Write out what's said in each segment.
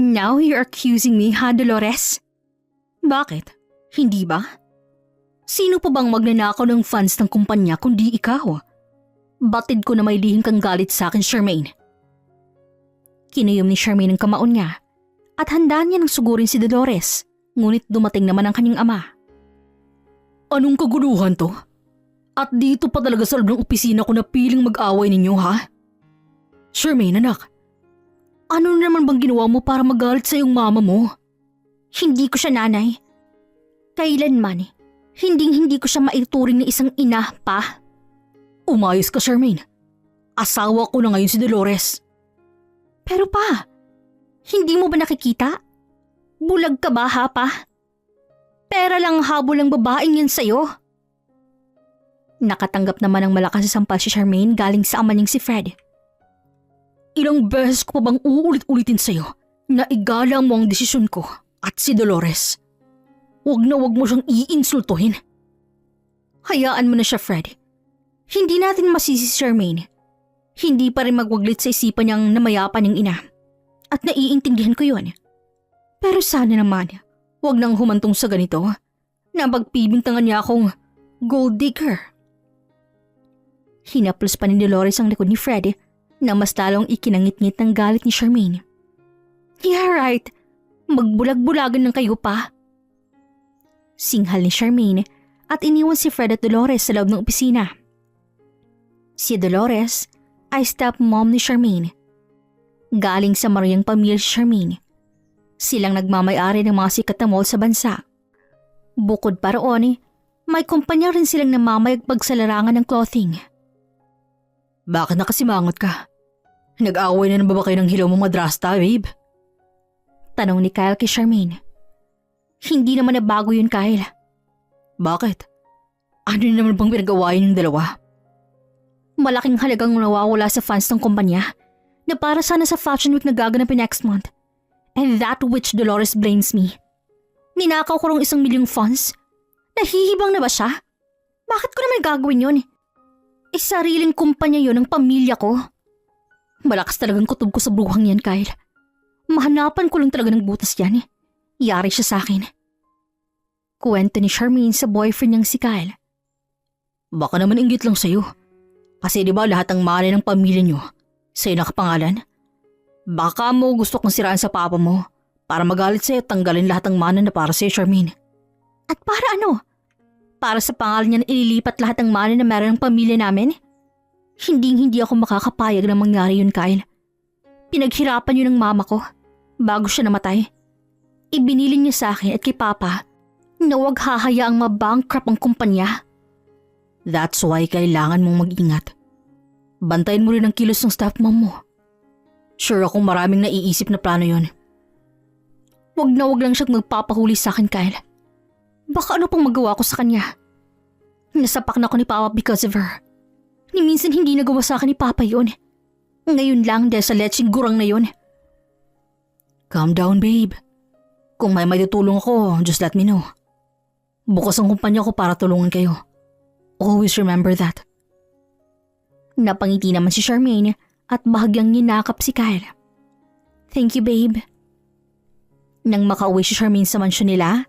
Now you're accusing me, ha, Dolores? Bakit? Hindi ba? Sino pa bang magnanakaw ng funds ng kumpanya kundi ikaw? Batid ko na may lihim kang galit sa akin, Charmaine. Kinuyom ni Charmaine ang kamaon niya at handa niya nang sugurin si Dolores, ngunit dumating naman ang kanyang ama. Anong kaguluhan to? At dito pa talaga sa loob ng opisina ko na piling mag-away ninyo, ha? Charmaine, anak. Ano naman bang ginawa mo para magalit sa iyong mama mo? Hindi ko siya nanay. Kailanman, hindi ko siya maituring na isang ina pa. Umayos ka, Charmaine. Asawa ko na ngayon si Dolores. Pero pa, hindi mo ba nakikita? Bulag ka ba, ha, pa? Pera lang habol ng babaeng yan sa'yo. Nakatanggap naman ng malakas na sampal si Charmaine galing sa ama niyang si Fred. Ilang beses ko pa bang uulit-ulitin sa'yo na igalang mo ang desisyon ko at si Dolores? Huwag na huwag mo siyang iinsultuhin. Hayaan mo na siya, Fred. Hindi natin masisi si Charmaine. Hindi pa rin magwaglit sa isipan niyang namayapan niyang ina. At naiintindihan ko yun. Pero sana naman, huwag nang humantong sa ganito na pagpibintangan niya akong gold digger. Hinaplos pa ni Dolores ang likod ni Fred na mas lalong ikinangit-ngit ng galit ni Charmaine. Yeah, right. Magbulag-bulagan ng kayo pa. Singhal ni Charmaine at iniwan si Fred at Dolores sa loob ng opisina. Si Dolores ay stepmom ni Charmaine. Galing sa mariyang pamilya si Charmaine. Silang nagmamay-ari ng mga sikat na mall sa bansa. Bukod pa roon, may kumpanya rin silang namamayagpag sa larangan ng clothing. Bakit nakasimangot ka? Nag-away na ba kayo ng hilaw mong madrasta, babe? Tanong ni Kyle kay Charmaine. Hindi naman na bago yun, Kyle. Bakit? Ano naman bang pinag-awayan yung dalawa? Malaking halagang nawawala sa funds ng kumpanya na para sana sa Fashion Week na gaganapin next month. And that which Dolores blames me. Ninakaw ko rong 1 milyong funds. Nahihibang na ba siya? Bakit ko naman gagawin yun? Sariling kumpanya yun ng pamilya ko. Malakas talagang kutob ko sa bruhang yan, Kyle. Mahanapan ko lang talaga ng butas yan. Yari siya sa akin. Kwento ni Charmaine sa boyfriend niyang si Kyle. Baka naman inggit lang sa'yo. Kasi di ba lahat ng mali ng pamilya niyo sa'yo nakapangalan? Baka mo gusto kong siraan sa papa mo para magalit sa'yo at tanggalin lahat ng mana na para sa'yo, Charmaine. At para ano? Para sa pangalan niya na ililipat lahat ng mana na meron ng pamilya namin? Hindi ako makakapayag na mangyari yun, Kyle. Pinaghirapan yun ng mama ko bago siya namatay. Ibinilin niya sa akin at kay Papa na huwag hahayaang mabankrupt ang kumpanya. That's why kailangan mong mag-ingat. Bantayan mo rin ang kilos ng staff mom mo. Sure akong maraming naiisip na plano yun. Huwag na huwag lang siyang magpapahuli sa akin, Kyle. Baka ano pang magawa ko sa kanya. Nasapak na ako ni Papa because of her. Ni minsan hindi nagawa sa akin ni Papa yun. Ngayon lang dahil sa lecheng gurang na yun. Calm down, babe. Kung may matutulong ako, just let me know. Bukas ang kumpanya ko para tulungan kayo. Always remember that. Napangiti naman si Charmaine at bahagyang ninakap si Kyle. Thank you, babe. Nang makauwi si Charmaine sa mansyon nila,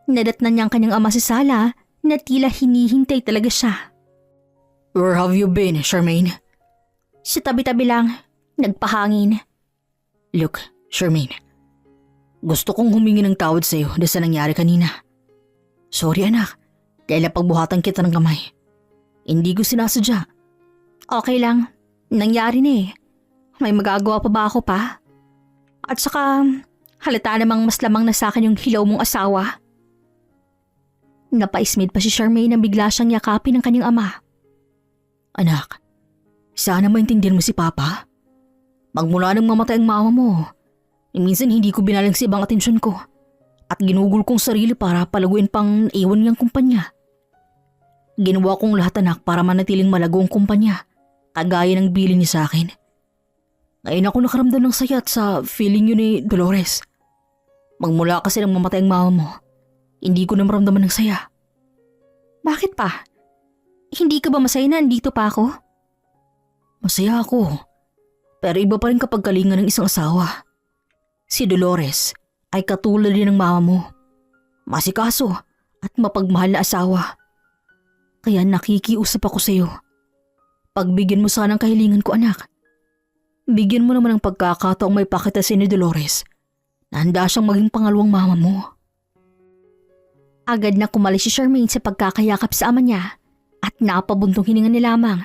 nadatnan niya ang kanyang ama sa sala na tila hinihintay talaga siya. Where have you been, Charmaine? Sa tabi-tabi lang, nagpahangin. Look, Charmaine. Gusto kong humingi ng tawad sa'yo dahil sa nangyari kanina. Sorry anak, dahil napagbuhatan kita ng kamay. Hindi ko sinasadya. Okay lang, nangyari na eh. May magagawa pa ba ako pa? At saka, halata namang mas lamang na sa akin yung hilaw mong asawa. Napaismid pa si Charmaine na bigla siyang yakapin ng kanyang ama. Anak, sana maintindihan mo si Papa. Magmula nang mamatay ang mama mo, minsan hindi ko binalang si ibang atensyon ko at ginugol kong sarili para palaguin pang naiwan niyang kumpanya. Ginawa kong lahat anak para manatiling malago ang kumpanya, kagaya ng bilin niya sa akin. Ngayon ako nakaramdam ng sayat sa feeling yun ni Dolores. Magmula kasi nang mamatay ang mama mo, hindi ko na maramdaman ng saya. Bakit pa? Hindi ka ba masaya na andito pa ako? Masaya ako. Pero iba pa rin kapag kalinga ng isang asawa. Si Dolores ay katulad din ng mama mo. Masikaso at mapagmahal na asawa. Kaya nakikiusap ako sa iyo. Pagbigyan mo sana ng kahilingan ko, anak. Bigyan mo naman ng pagkakataong may pakita si ni Dolores na handa siyang maging pangalawang mama mo. Agad na kumalis si Charmaine sa pagkakayakap sa ama niya at napabuntong hininga ni lamang.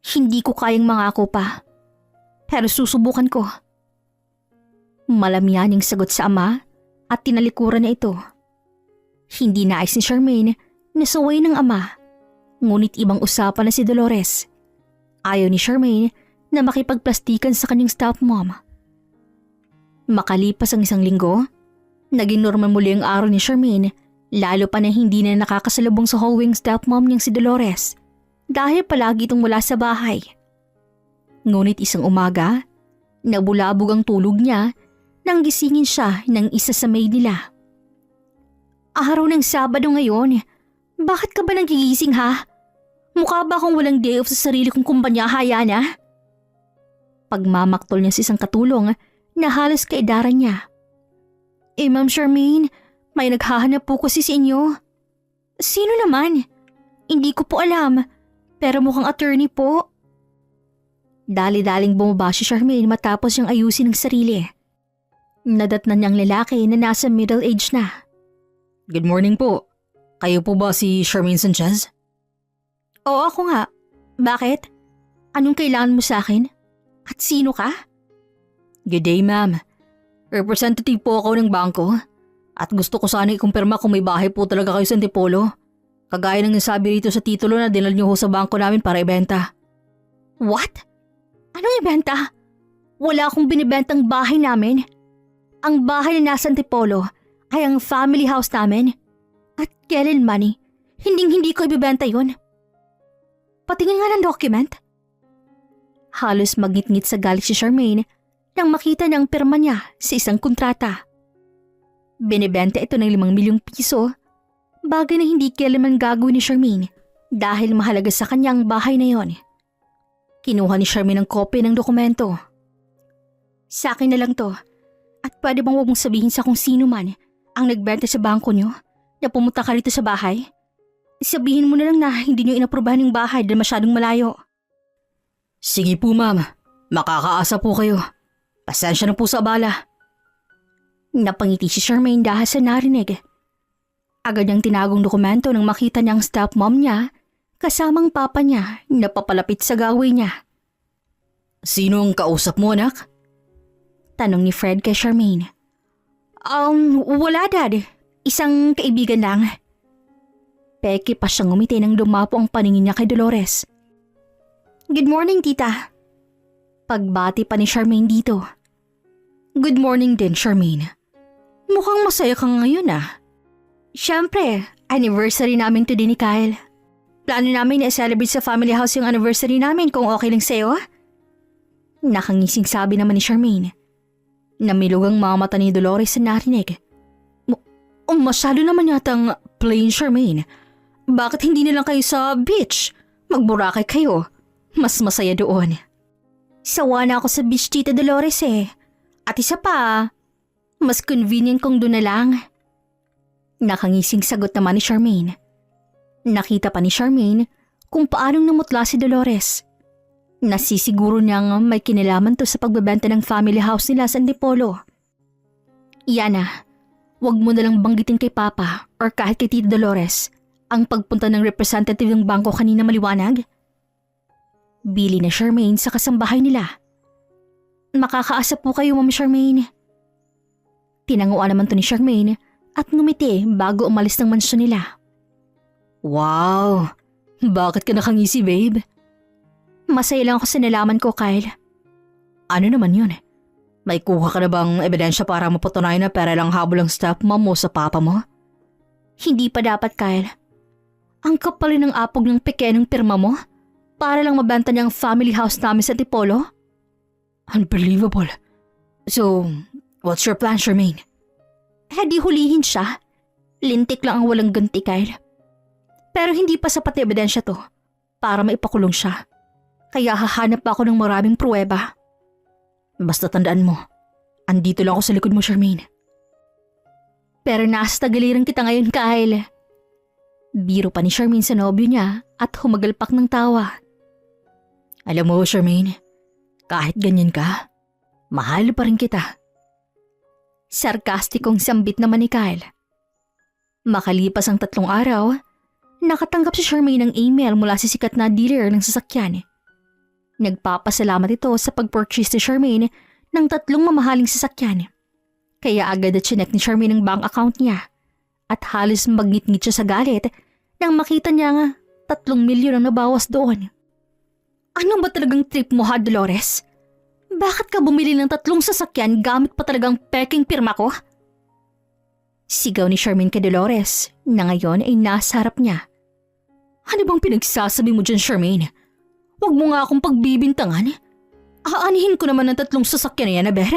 Hindi ko kayang mangako pa, pero susubukan ko. Malamyaning sagot sa ama at tinalikuran na ito. Hindi nais ni Charmaine na saway ng ama, ngunit ibang usapan na si Dolores. Ayaw ni Charmaine na makipagplastikan sa kanyang stepmom. Makalipas ang 1 linggo, naging normal muli ang araw ni Charmaine, lalo pa na hindi na nakakasalubong sa hallway ang stepmom niyang si Dolores dahil palagi itong wala sa bahay. Ngunit isang umaga, nabulabog ang tulog niya nang gisingin siya ng isa sa maid nila. Araw ng Sabado ngayon, bakit ka ba nagigising ha? Mukha ba akong walang day off sa sarili kong kumpanya, Hayana? Pagmamaktol niya sa isang katulong na halos kaedaran niya. Ma'am Charmaine, may naghahanap po kasi sa inyo. Sino naman? Hindi ko po alam, pero mukhang attorney po. Dali-daling bumaba si Charmaine matapos niyang ayusin ang sarili. Nadatnan niyang lalaki na nasa middle age na. Good morning po. Kayo po ba si Charmaine Sanchez? Oo, ako nga. Bakit? Anong kailangan mo sa akin? At sino ka? Good day, ma'am. Representative po ako ng bangko at gusto ko sana ikumpirma kung may bahay po talaga kayo sa Antipolo. Kagaya ng nasabi rito sa titulo na dinala niyo ho sa bangko namin para ibenta. What? Anong ibenta? Wala akong binibentang bahay namin. Ang bahay na nasa Antipolo ay ang family house namin. At kailanman hindi ko ibibenta yun. Patingin nga ng document. Halos magngit-ngit sa galit si Charmaine nang makita niyang pirma niya sa isang kontrata. Binibenta ito ng 5 milyong piso, bagay na hindi kailanman gagawin ni Charmaine dahil mahalaga sa kanya ang bahay na yon. Kinuha ni Charmaine ang kopya ng dokumento. Sa akin na lang to, at pwede bang huwag mong sabihin sa kung sino man ang nagbenta sa bangko niyo na pumunta ka rito sa bahay? Sabihin mo na lang na hindi niyo inaprubahan yung bahay dahil masyadong malayo. Sige po, ma'am. Makakaasa po kayo. Pasensya na po sa abala. Napangiti si Charmaine dahil sa narinig. Agad niyang tinagong dokumento nang makita niyang stepmom niya kasamang papa niya na papalapit sa gawin niya. Sino ang kausap mo, anak? Tanong ni Fred kay Charmaine. Wala, Dad. Isang kaibigan lang. Peke pa siyang ngumiti nang dumapo ang paningin niya kay Dolores. Good morning, tita. Pagbati pa ni Charmaine dito. Good morning din, Charmaine. Mukhang masaya ka ngayon ah. Siyempre, anniversary namin today ni Kyle. Plano namin na i-celebrate sa family house yung anniversary namin kung okay lang sa'yo. Nakangising sabi naman ni Charmaine. Namilog ang mga mata ni Dolores sa narinig. Masyado naman yatang plain, Charmaine. Bakit hindi na lang kayo sa beach? Magburakay kayo. Mas masaya doon. Sawa na ako sa beach, Tita Dolores eh. At isa pa, mas convenient kung doon na lang. Nakangising sagot naman ni Charmaine. Nakita pa ni Charmaine kung paanong namutla si Dolores. Nasisiguro niyang may kinalaman to sa pagbebenta ng family house nila sa Antipolo. Yana, wag mo nalang banggitin kay Papa or kahit kay Tita Dolores ang pagpunta ng representative ng bangko kanina maliwanag. Bili na Charmaine sa kasambahay nila. Makakaasa po kayo, Ma'am Charmaine. Tinanguan naman to ni Charmaine at ngumiti bago umalis ng mansyon nila. Wow! Bakit ka nakangisi, babe? Masaya lang ako sa nalaman ko, Kyle. Ano naman yun? May kuha ka na bang ebidensya para mapatunayan na pera lang habol ang stepmom mo sa papa mo? Hindi pa dapat, Kyle. Ang kapal ng apog ng pekenong pirma mo para lang mabenta niya ang family house namin sa Antipolo? Unbelievable. So, what's your plan, Charmaine? Di hulihin siya. Lintik lang ang walang ganti, Kyle. Pero hindi pa sapat na ebidensya to para maipakulong siya. Kaya hahanap pa ako ng maraming pruweba. Basta tandaan mo, Andito lang ako sa likod mo, Charmaine. Pero nasa tagiliran kita ngayon, Kyle. Biro pa ni Charmaine sa nobyo niya at humagalpak ng tawa. Alam mo, Charmaine, kahit ganyan ka, mahal pa rin kita. Sarkastikong sambit naman ni Kyle. Makalipas ang 3 araw, nakatanggap si Charmaine ng email mula sa sikat na dealer ng sasakyan. Nagpapasalamat ito sa pag-purchase ni Charmaine ng 3 mamahaling sasakyan. Kaya agad na chinek ni Charmaine ang bank account niya at halos magngit-ngit siya sa galit nang makita niya nga 3 milyon ang nabawas doon. Ano ba talagang trip mo, ha, Dolores? Bakit ka bumili ng 3 sasakyan gamit pa talagang peking pirma ko? Sigaw ni Charmaine kay Dolores na ngayon ay nasa harap niya. Ano bang pinagsasabi mo dyan, Charmaine? Huwag mo nga akong pagbibintangan. Aanihin ko naman ng 3 sasakyan na yan, aber.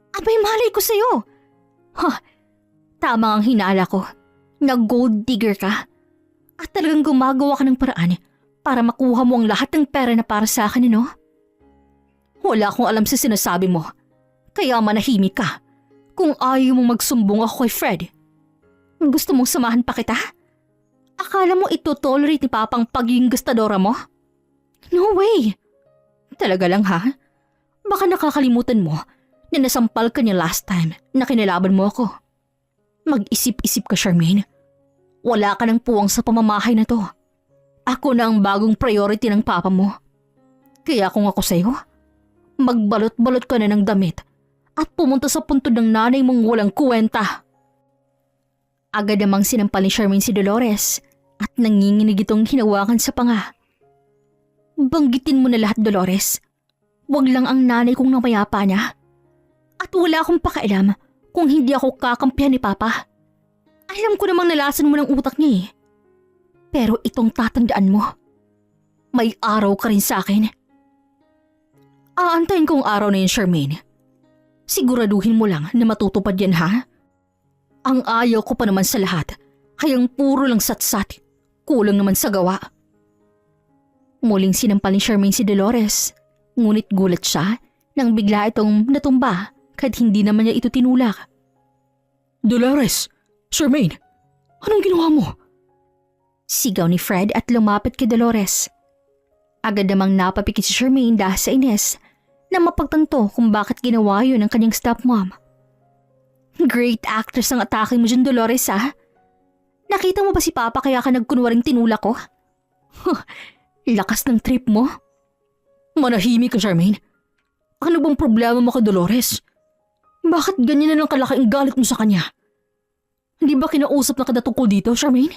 Abay, malay ko sa'yo. Tama ang hinala ko na gold digger ka. At talagang gumagawa ka ng paraan para makuha mo ang lahat ng pera na para sa akin, no? Wala akong alam sa sinasabi mo. Kaya manahimik ka kung ayaw mong magsumbong ako kay Fred. Gusto mong samahan pa kita? Akala mo ito-tolerate ni Papa ang pagiging gastadora mo? No way! Talaga lang, ha? Baka nakakalimutan mo na nasampal ka niya last time na kinalaban mo ako. Mag-isip-isip ka, Charmaine. Wala ka ng puwang sa pamamahay na to. Ako na ang bagong priority ng Papa mo. Kaya kung ako sa'yo, magbalot-balot ka na ng damit at pumunta sa puntod ng nanay mong walang kuwenta. Agad namang sinampal ni Charmaine si Dolores at nanginginig itong hinawakan sa panga. Banggitin mo na lahat, Dolores. Huwag lang ang nanay kong namayapa niya. At wala akong pakialam kung hindi ako kakampihan ni Papa. Alam ko namang nalasan mo ng utak niya, eh. Pero itong tatandaan mo, may araw ka rin sa akin. Aantayin ko ang araw na yun, Charmaine. Siguraduhin mo lang na matutupad yan, ha? Ang ayaw ko pa naman sa lahat ay ang puro lang satsat, kulang naman sa gawa. Muling sinampal ni Charmaine si Dolores, ngunit gulat siya nang bigla itong natumba kahit hindi naman niya ito tinulak. Dolores! Charmaine! Anong ginawa mo? Sigaw ni Fred at lumapit kay Dolores. Agad namang napapikit si Charmaine dahil sa Ines na mapagtanto kung bakit ginawa yun ng kanyang stepmom. Great actress ang atake mo dyan, Dolores, ha? Nakita mo ba si Papa kaya ka nagkunwaring tinulak ko? Lakas ng trip mo. Manahimik ka, Charmaine. Ano bang problema mo kay Dolores? Bakit ganyan na lang kalaki ang galit mo sa kanya? Hindi ba kinausap na kada tungkol dito, Charmaine?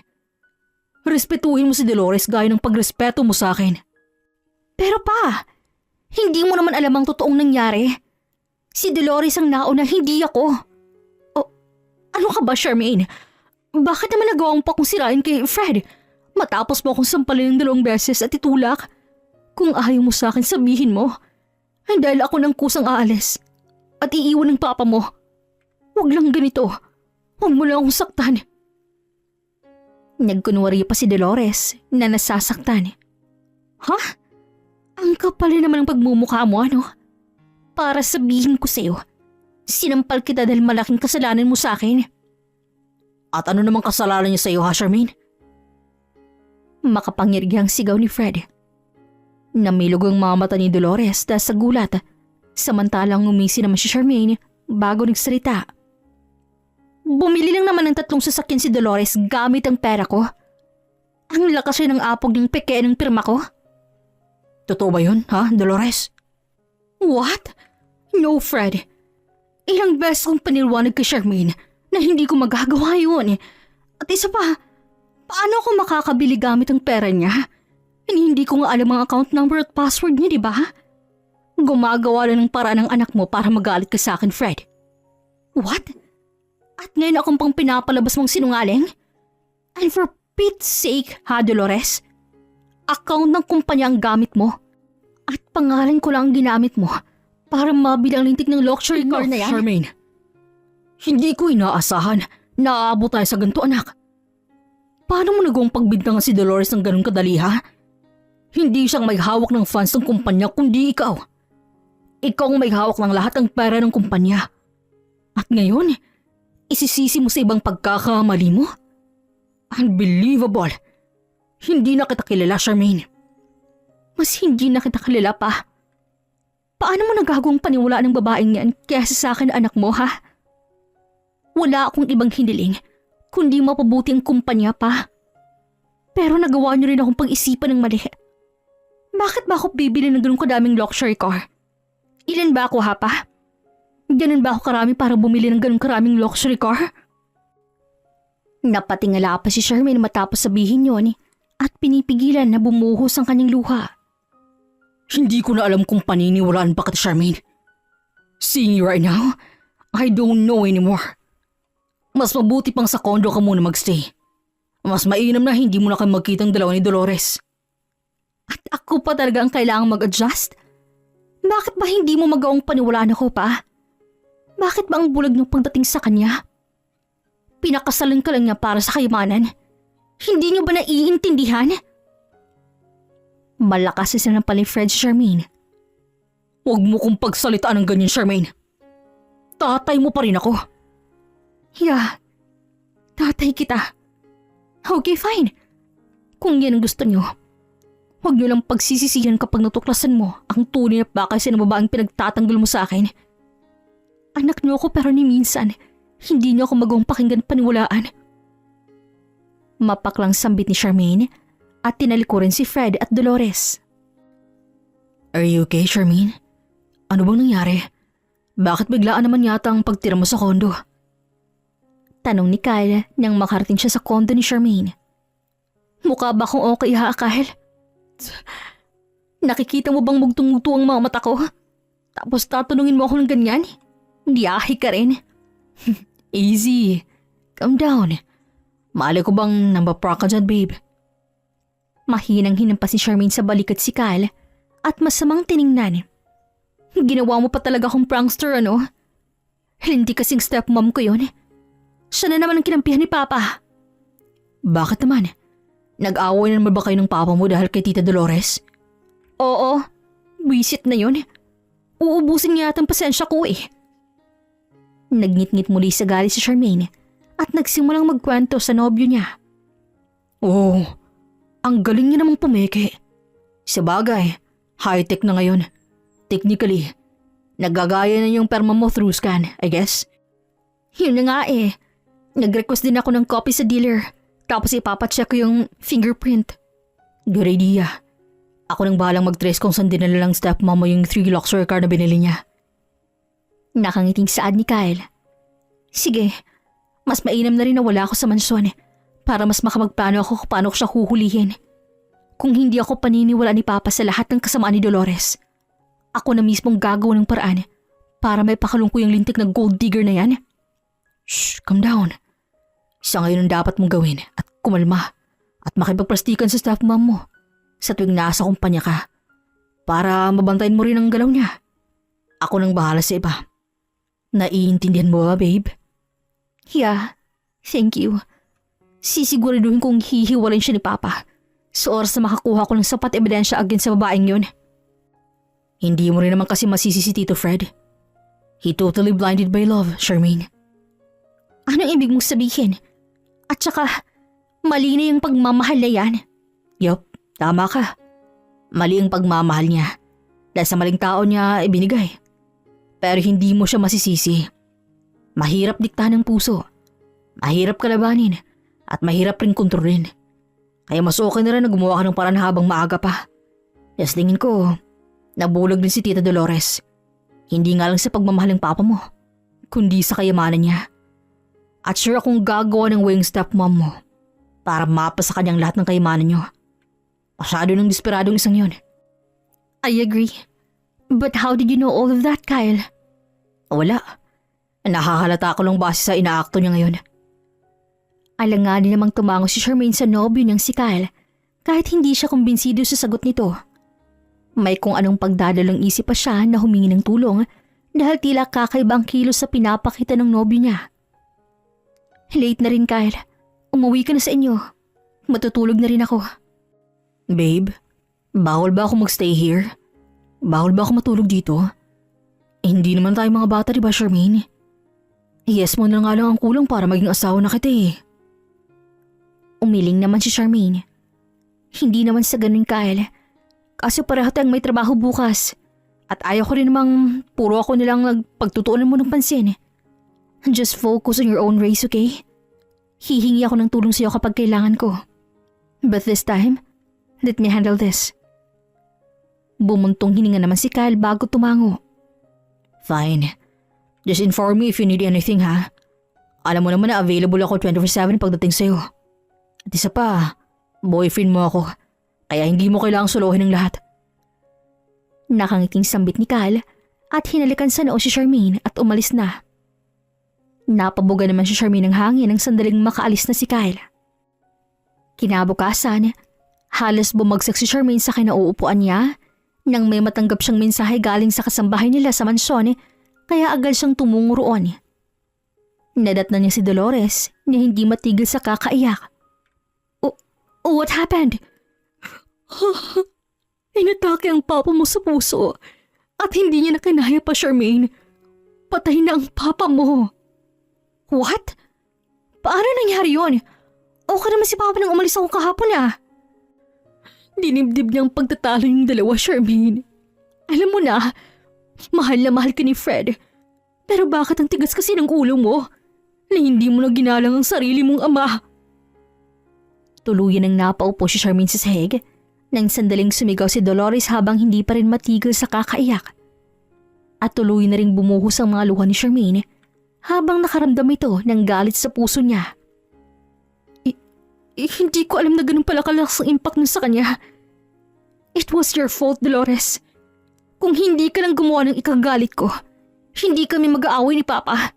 Respetuhin mo si Dolores gaya ng pagrespeto mo sa akin. Pero pa, hindi mo naman alam ang totoong nangyari. Si Dolores ang nauna, hindi ako. O, ano ka ba, Charmaine? Bakit naman nagawa mo pa kong sirain kay Fred? Matapos mo akong sampalin ng 2 beses at itulak. Kung ayaw mo sa akin, sabihin mo. Ay dahil ako nang kusang aalis at iiwan ng Papa mo. Huwag lang ganito. Huwag mo lang akong saktan. Nagkunwari pa si Dolores na nasasaktan. Ha? Ang kapal naman ng pagmumukha mo, ano? Para sabihin ko sa'yo, sinampal kita dahil malaking kasalanan mo sa akin. At ano namang kasalanan niya sa'yo, ha, Charmaine? Makapangyarihang sigaw ni Fred. Namilog ang mga mata ni Dolores dahil sa gulat, samantalang umisi naman si Charmaine bago nagsalita. Bumili lang naman ng 3 sasakyan si Dolores gamit ang pera ko. Ang lakas rin ng apog ng peke ng pirma ko. Totoo ba yun, ha, Dolores? What? No, Fred. Ilang beses kong paniliwanag kay Charmaine na hindi ko magagawa yun. At isa pa, paano ako makakabili gamit ang pera niya? Hindi ko nga alam ang account number at password niya, di ba? Gumagawa lang ng paraan ng anak mo para magalit ka sa akin, Fred. What? At ngayon akong pang pinapalabas mong sinungaling? And for Pete's sake, ha, Dolores? Account ng kumpanya ang gamit mo. At pangalan ko lang ang ginamit mo para mabilang lintik ng luxury car na yan. Charmaine, hindi ko inaasahan na aabot tayo sa ganito, anak. Paano mo nagawang pagbintangan si Dolores ng ganun kadali, ha? Hindi siyang may hawak ng funds ng kumpanya kundi ikaw. Ikaw ang may hawak ng lahat ng pera ng kumpanya. At ngayon, isisisi mo sa ibang pagkakamali mo? Unbelievable! Hindi na kita kilala, Charmaine. Mas hindi na kita kilala pa. Paano mo nagagawang paniwalaan ng babaeng yan kaysa sa akin na anak mo, ha? Wala akong ibang hiniling, kundi mapabuti ang kumpanya pa. Pero nagawa niyo rin akong pag-isipan ng mali. Bakit ba ako bibili ng ganun kadaming luxury car? Ilan ba ako, ha pa? Ganun ba ako karami para bumili ng ganun karaming luxury car? Napatingala pa si Charmaine matapos sabihin yon at pinipigilan na bumuhos ang kanyang luha. Hindi ko na alam kung paniniwalaan pa kita, Charmaine. Seeing you right now, I don't know anymore. Mas mabuti pang sa condo ka muna magstay. Mas mainam na hindi mo na kayo magkitang dalawa ni Dolores. At ako pa talaga ang kailangang mag-adjust? Bakit ba hindi mo magawang paniwalaan ako pa? Bakit ba ang bulag ng pagdating sa kanya? Pinakasalan ka lang niya para sa kayamanan. Hindi niyo ba naiintindihan? Malakas na sinampal ni Fred si Charmaine. Huwag mo kong pagsalitaan ng ganyan, Charmaine. Tatay mo pa rin ako. Yeah, tatay kita. Okay, fine. Kung yan ang gusto niyo. Huwag niyo lang pagsisisihan kapag natuklasan mo ang tunay na pakay sa babaeng pinagtatanggol mo sa akin. Anak niyo ako pero ni minsan, hindi niyo ako magawang pakinggan paniwalaan. Mapaklang sambit ni Charmaine at tinalikuran si Fred at Dolores. Are you okay, Charmaine? Ano bang nangyari? Bakit biglaan naman yata ang pagtira mo sa kondo? Tanong ni Kyle nang makarating siya sa kondo ni Charmaine. Mukha ba akong okay, ha, Kyle? Nakikita mo bang mugtong-mugto ang mga mata ko? Tapos tatanungin mo ako ng ganyan? Diyahe ka rin. Easy. Calm down. Malay ko bang nambaprank ka dyan, babe? Mahinang hinampas si Charmaine sa balikat si Kyle at masamang tiningnan. Ginawa mo pa talaga akong prankster, ano? Hindi kasing stepmom ko yun. Siya na naman ang kinampihan ni Papa. Bakit naman? Nag-away na naman ba kayo ng papa mo dahil kay Tita Dolores? Oo, wisit na yun. Uubusin niya yata ang pasensya ko eh. Nagngit-ngit muli sa galit si Charmaine at nagsimulang magkwento sa nobyo niya. Oh, ang galing niya namang pumeke. Sa bagay, high-tech na ngayon. Technically, nagagaya na yung perma mo through scan, I guess. Yun na nga eh. Nag-request din ako ng copy sa dealer. Tapos ipapacheck ko yung fingerprint. Good idea. Ako nang bahalang mag-trace kung saan dinala lang stepmom mo yung 3 luxury car na binili niya. Nakangiting saad ni Kyle. Sige, mas mainam na rin na wala ako sa mansyon para mas makamagplano ako kung paano ko siya huhulihin. Kung hindi ako paniniwala ni Papa sa lahat ng kasamaan ni Dolores, ako na mismong gagawa ng paraan para may pakalong ko yung lintik na gold digger na yan. Shh, calm down. Isa ngayon ang dapat mong gawin at kumalma at makipagplastikan sa stepmom mo sa tuwing nasa kumpanya ka para mabantayan mo rin ang galaw niya. Ako nang bahala sa iba. Naiintindihan mo ba, babe? Yeah, thank you. Sisiguraduhin kong hihiwalayin siya ni Papa sa oras na makakuha ko ng sapat ebidensya against sa babaeng yun. Hindi mo rin naman kasi masisi si Tito Fred. He totally blinded by love, Charmaine. Anong ibig mong sabihin? At saka, mali na yung pagmamahal na yan. Yup, tama ka. Mali ang pagmamahal niya dahil sa maling tao niya ibinigay. Pero hindi mo siya masisisi. Mahirap diktahan ng puso. Mahirap kalabanin at mahirap rin kontrolin. Kaya mas okay na rin na gumawa ka ng paraan habang maaga pa. Yes, tingin ko, nabulag din si Tita Dolores. Hindi nga lang sa pagmamahal ng papa mo, kundi sa kayamanan niya. At sure akong gagawa ng wing stepmom mo para mapa sa kanyang lahat ng kayamanan niyo. Masyado ng desperadong isang yon. I agree. But how did you know all of that, Kyle? Wala. Nakahalata ko lang base sa inaakto niya ngayon. Alanganin namang tumango si Charmaine sa nobyo niyang si Kyle kahit hindi siya kumbinsido sa sagot nito. May kung anong pagdadalang isip pa siya na humingi ng tulong dahil tila kakaibang kilos sa pinapakita ng nobyo niya. Late na rin, Kyle. Umuwi ka na sa inyo. Matutulog na rin ako. Babe, bawal ba ako magstay here? Bawal ba ako matulog dito? Hindi naman tayo mga bata, diba, Charmaine? Yes mo na nga lang ang kulang para maging asawa na kita eh. Umiling naman si Charmaine. Hindi naman sa ganun, Kyle. Kaso pareho tayong may trabaho bukas. At ayaw ko rin namang puro ako nilang nagpagtutuunan mo ng pansin. Just focus on your own race, okay? Hihingi ako ng tulong sa'yo kapag kailangan ko. But this time, let me handle this. Bumuntong hininga naman si Kyle bago tumango. Fine. Just inform me if you need anything, ha? Alam mo naman na available ako 24/7 pagdating sa'yo. At isa pa, boyfriend mo ako. Kaya hindi mo kailangang suluhin ng lahat. Nakangiting sambit ni Kyle at hinalikan sa noo si Charmaine at umalis na. Napabuga naman si Charmaine ng hangin nang sandaling makaalis na si Kyle. Kinabukasan, halos bumagsak si Charmaine sa kinauupuan niya nang may matanggap siyang mensahe galing sa kasambahay nila sa mansyon kaya agad siyang tumungo roon. Nadatnan niya si Dolores na hindi matigil sa kakaiyak. What happened? Inatake ang papa mo sa puso at hindi niya na kinaya pa, Charmaine. Patay na ang papa mo. What? Paano nangyari yun? Okay naman si papa nang umalis ako kahapon ah. Dinibdib niyang pagtatalo yung dalawa, Charmaine. Alam mo na, mahal na mahal ka ni Fred. Pero bakit ang tigas kasi ng ulo mo na hindi mo na ginalang ang sarili mong ama? Tuluyan ang napaupo si Charmaine sa sahig nang sandaling sumigaw si Dolores habang hindi pa rin matigil sa kakaiyak. At tuloy na rin bumuhos ang mga luha ni Charmaine habang nakaramdam ito ng galit sa puso niya. Hindi ko alam na ganun pala kalakas ang impact nun sa kanya. It was your fault, Dolores. Kung hindi ka lang gumawa ng ikagalit ko, hindi kami mag-aaway ni Papa.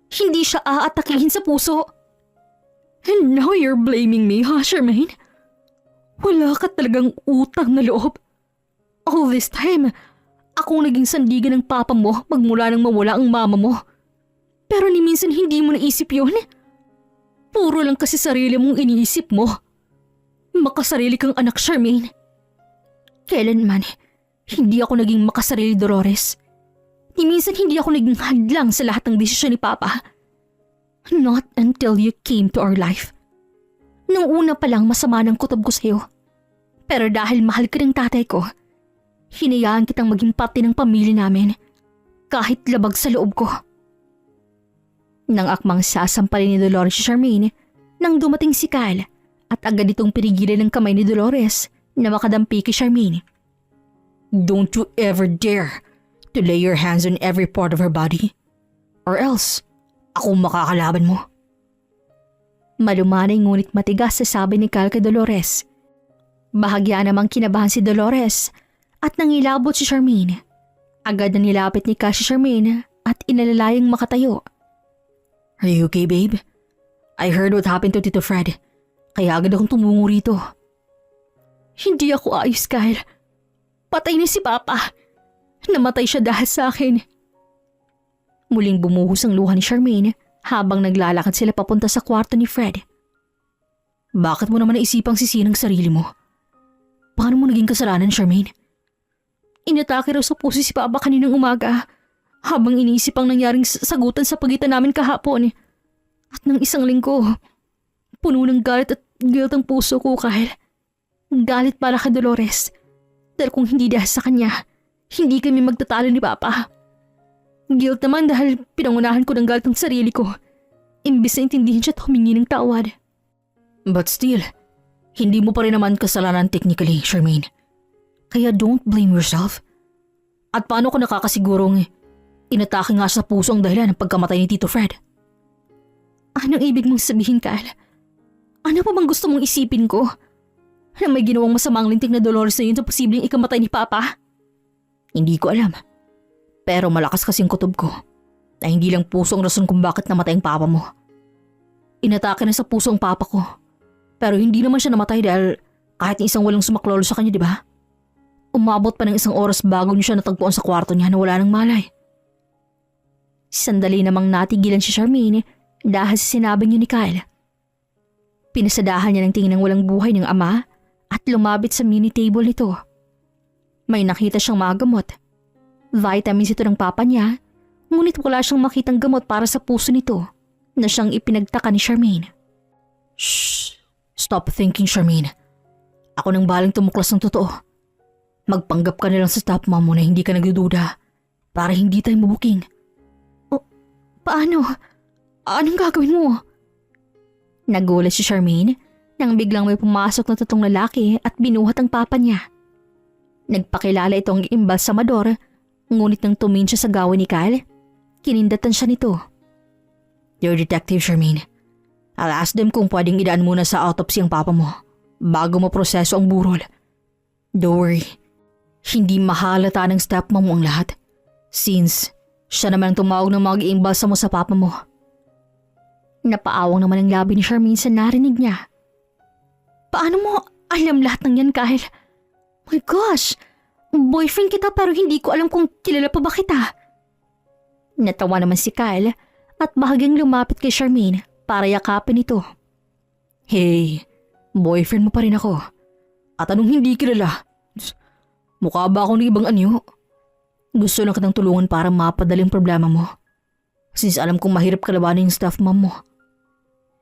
Hindi siya aatakihin sa puso. And now you're blaming me, ha, Charmaine? Wala ka talagang utang na loob. All this time, akong naging sandigan ng papa mo magmula nang mawala ang mama mo. Pero ni minsan hindi mo naisip yun. Puro lang kasi sarili mong iniisip mo. Makasarili kang anak, Charmaine. Kailanman, hindi ako naging makasarili, Dolores. Ni minsan hindi ako naging hadlang sa lahat ng desisyon ni Papa. Not until you came to our life. Nung una pa lang masama ng kutob ko sa'yo. Pero dahil mahal ka ng tatay ko, hinayaan kitang maging parte ng pamilya namin kahit labag sa loob ko. Nang akmang sasampalin ni Dolores si Charmaine nang dumating si Kyle at agad itong pinigilan ng kamay ni Dolores na makadampi kay Charmaine. Don't you ever dare to lay your hands on every part of her body or else ako makakalaban mo. Malumanay ngunit matigas sa sabi ni Kyle kay Dolores. Bahagya namang kinabahan si Dolores at nangilabot si Charmaine. Agad na nilapit ni Kyle si Charmaine at inalalayang makatayo. Are you okay, babe? I heard what happened to Tito Fred, kaya agad akong tumungo rito. Hindi ako ayos, Kyle. Patay na si Papa. Namatay siya dahil sa akin. Muling bumuhos ang luha ni Charmaine habang naglalakad sila papunta sa kwarto ni Fred. Bakit mo naman naisipang sisihin ang sarili mo? Paano mo naging kasalanan, Charmaine? Inatake raw sa puso si Papa kaninang umaga habang iniisip ang nangyaring sagutan sa pagitan namin kahapon. At ng isang linggo, puno ng galit at guilt ang puso ko, Kyle. Galit para kay Dolores. Dahil kung hindi dahil sa kanya, hindi kami magtatalo ni Papa. Guilt naman dahil pinangunahan ko ng galit ang sarili ko. Imbis na intindihin siya at humingi ng tawad. But still, hindi mo pa rin naman kasalanan technically, Charmaine. Kaya don't blame yourself. At paano ko nakakasigurong inatake nga sa puso ang dahilan ng pagkamatay ni Tito Fred? Anong ibig mong sabihin, Kyle? Ano pa bang gusto mong isipin ko? Na may ginawang masamang lintik na Dolores na yun sa posibleng ikamatay ni Papa? Hindi ko alam. Pero malakas kasing kutob ko na hindi lang puso ang rason kung bakit namatay ang papa mo. Inatake na sa puso ang papa ko. Pero hindi naman siya namatay dahil kahit isang walang sumaklolo sa kanya, di ba? Umabot pa ng isang oras bago niyo siya natagpuan sa kwarto niya na wala nang malay. Sandali namang natigilan si Charmaine dahil sa sinabi niyo ni Kyle. Pinasadahan niya ng tingin ng walang buhay ng ama at lumapit sa mini table nito. May nakita siyang mga gamot. Vitamins ito ng papa niya, ngunit wala siyang makitang gamot para sa puso nito na siyang ipinagtaka ni Charmaine. Shh! Stop thinking, Charmaine. Ako nang bahalang tumuklas ng totoo. Magpanggap ka na lang sa stepmom mo na hindi ka nagdududa para hindi tayo mabuking. Paano? Anong gagawin mo? Nagulat si Charmaine nang biglang may pumasok na tatlong lalaki at binuhat ang papa niya. Nagpakilala itong imbalsamador, ngunit nang tumingin siya sa gawa ni Kyle, kinindatan siya nito. You're detective, Charmaine. I'll ask them kung pwedeng idaan muna sa autopsy ang papa mo bago maproseso ang burol. Don't worry, hindi mahalata ng stepmom mo ang lahat since siya naman ang tumawag ng mag-iimbalsa mo sa papa mo. Napaawang naman ang labi ni Charmaine sa narinig niya. Paano mo alam lahat ng yan, Kyle? My gosh! Boyfriend kita pero hindi ko alam kung kilala pa ba kita. Natawa naman si Kyle at bahagyang lumapit kay Charmaine para yakapin ito. Hey, boyfriend mo pa rin ako. At anong hindi kilala? Mukha ba akong ibang anyo? Gusto lang kitang tulungan para mapadali ang problema mo. Since alam kong mahirap kalabanin yung stepmom mo.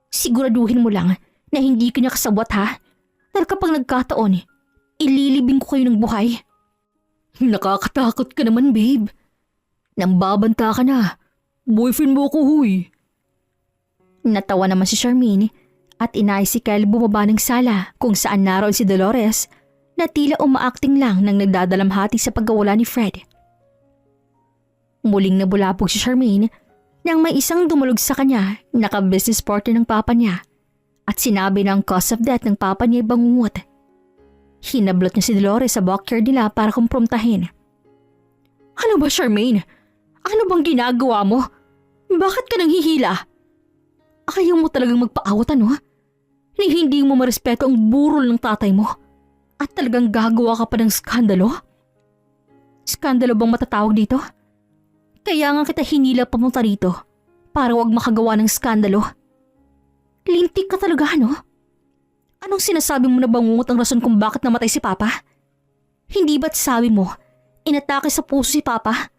Siguraduhin mo lang na hindi ka niya kasabwat ha. Dahil kapag nagkataon, ililibing ko kayo ng buhay. Nakakatakot ka naman, babe. Nambabanta ka na. Boyfriend mo ako, huy. Natawa naman si Charmaine at inay si Kyle bumaba ng sala kung saan naroon si Dolores na tila umaakting lang nang nagdadalamhati sa pagkawala ni Fred. Muling nabulabog si Charmaine nang may isang dumulog sa kanya naka-business partner ng papa niya at sinabi na ang cause of death ng papa niya ay bangungot. Hinablot niya si Dolores sa backyard nila para kumprontahin. Ano ba, Charmaine? Ano bang ginagawa mo? Bakit ka nanghihila? Ayaw mo talagang magpaawat ano? Na hindi mo marespeto ang burol ng tatay mo at talagang gagawa ka pa ng skandalo? Skandalo bang matatawag dito? Kaya nga kita hinila pamunta rito para wag makagawa ng skandalo. Lintik ka talaga, no? Anong sinasabi mo na bangungot ang rason kung bakit namatay si Papa? Hindi ba't sabi mo, inatake sa puso si Papa?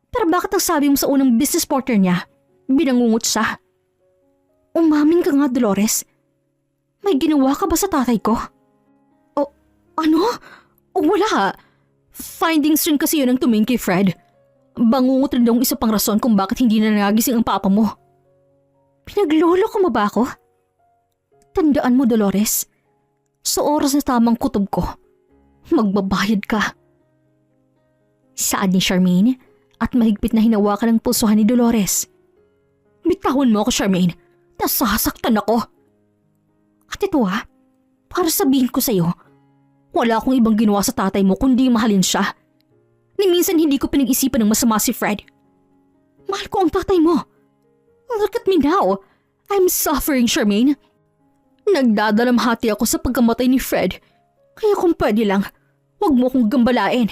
Pero bakit ang sabi mo sa unang business partner niya, binangungot siya? Umamin ka nga, Dolores. May ginawa ka ba sa tatay ko? O, ano? O wala. Findings rin kasi yun ang tumingin kay Fred. Bangungot rin daw ang isa pang rason kung bakit hindi na nagising ang papa mo. Pinaglolo ko mo ba ako? Tandaan mo, Dolores. Sa oras na tamang kutob ko, magbabayad ka. Saad ni Charmaine at mahigpit na hinawakan ng pulsuhan ni Dolores. Bitawan mo ako, Charmaine. Nasasaktan ako. At ito para sabihin ko sa'yo, wala akong ibang ginawa sa tatay mo kundi mahalin siya. Ni minsan hindi ko pinag-isipan ng masama si Fred. Mahal ko ang tatay mo. Look at me now. I'm suffering, Charmaine. Nagdadalamhati ako sa pagkamatay ni Fred. Kaya kung pwede lang, huwag mo akong gambalain.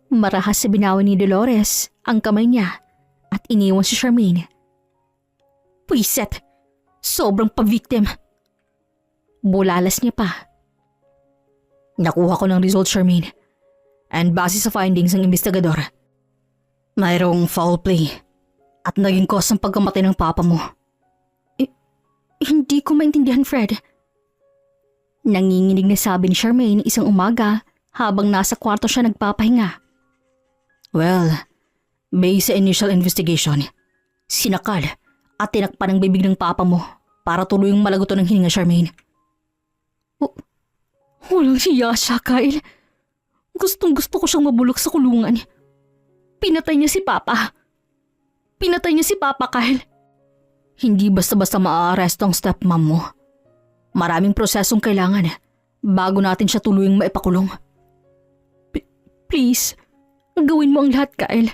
Marahas sa binawan ni Dolores ang kamay niya at iniwan si Charmaine. Pwiset! Sobrang pa-victim. Bulalas niya pa. Nakuha ko ng result, Charmaine. And base sa findings ng investigador, mayroong foul play at naging cause ng pagkamatay ng papa mo. Hindi ko maintindihan, Fred. Nanginginig na sabi ni Charmaine isang umaga habang nasa kwarto siya nagpapahinga. Well, based sa initial investigation, sinakal at tinakpan ang bibig ng papa mo para tuluyang malaguto ng hininga, Charmaine. Walang siya siya, Kyle. Gustong-gusto ko siyang mabulok sa kulungan. Pinatay niya si Papa. Pinatay niya si Papa, Kyle. Hindi basta-basta maaaresto ang stepmom mo. Maraming prosesong kailangan bago natin siya tuluyang maipakulong. Please, gawin mo ang lahat, Kyle.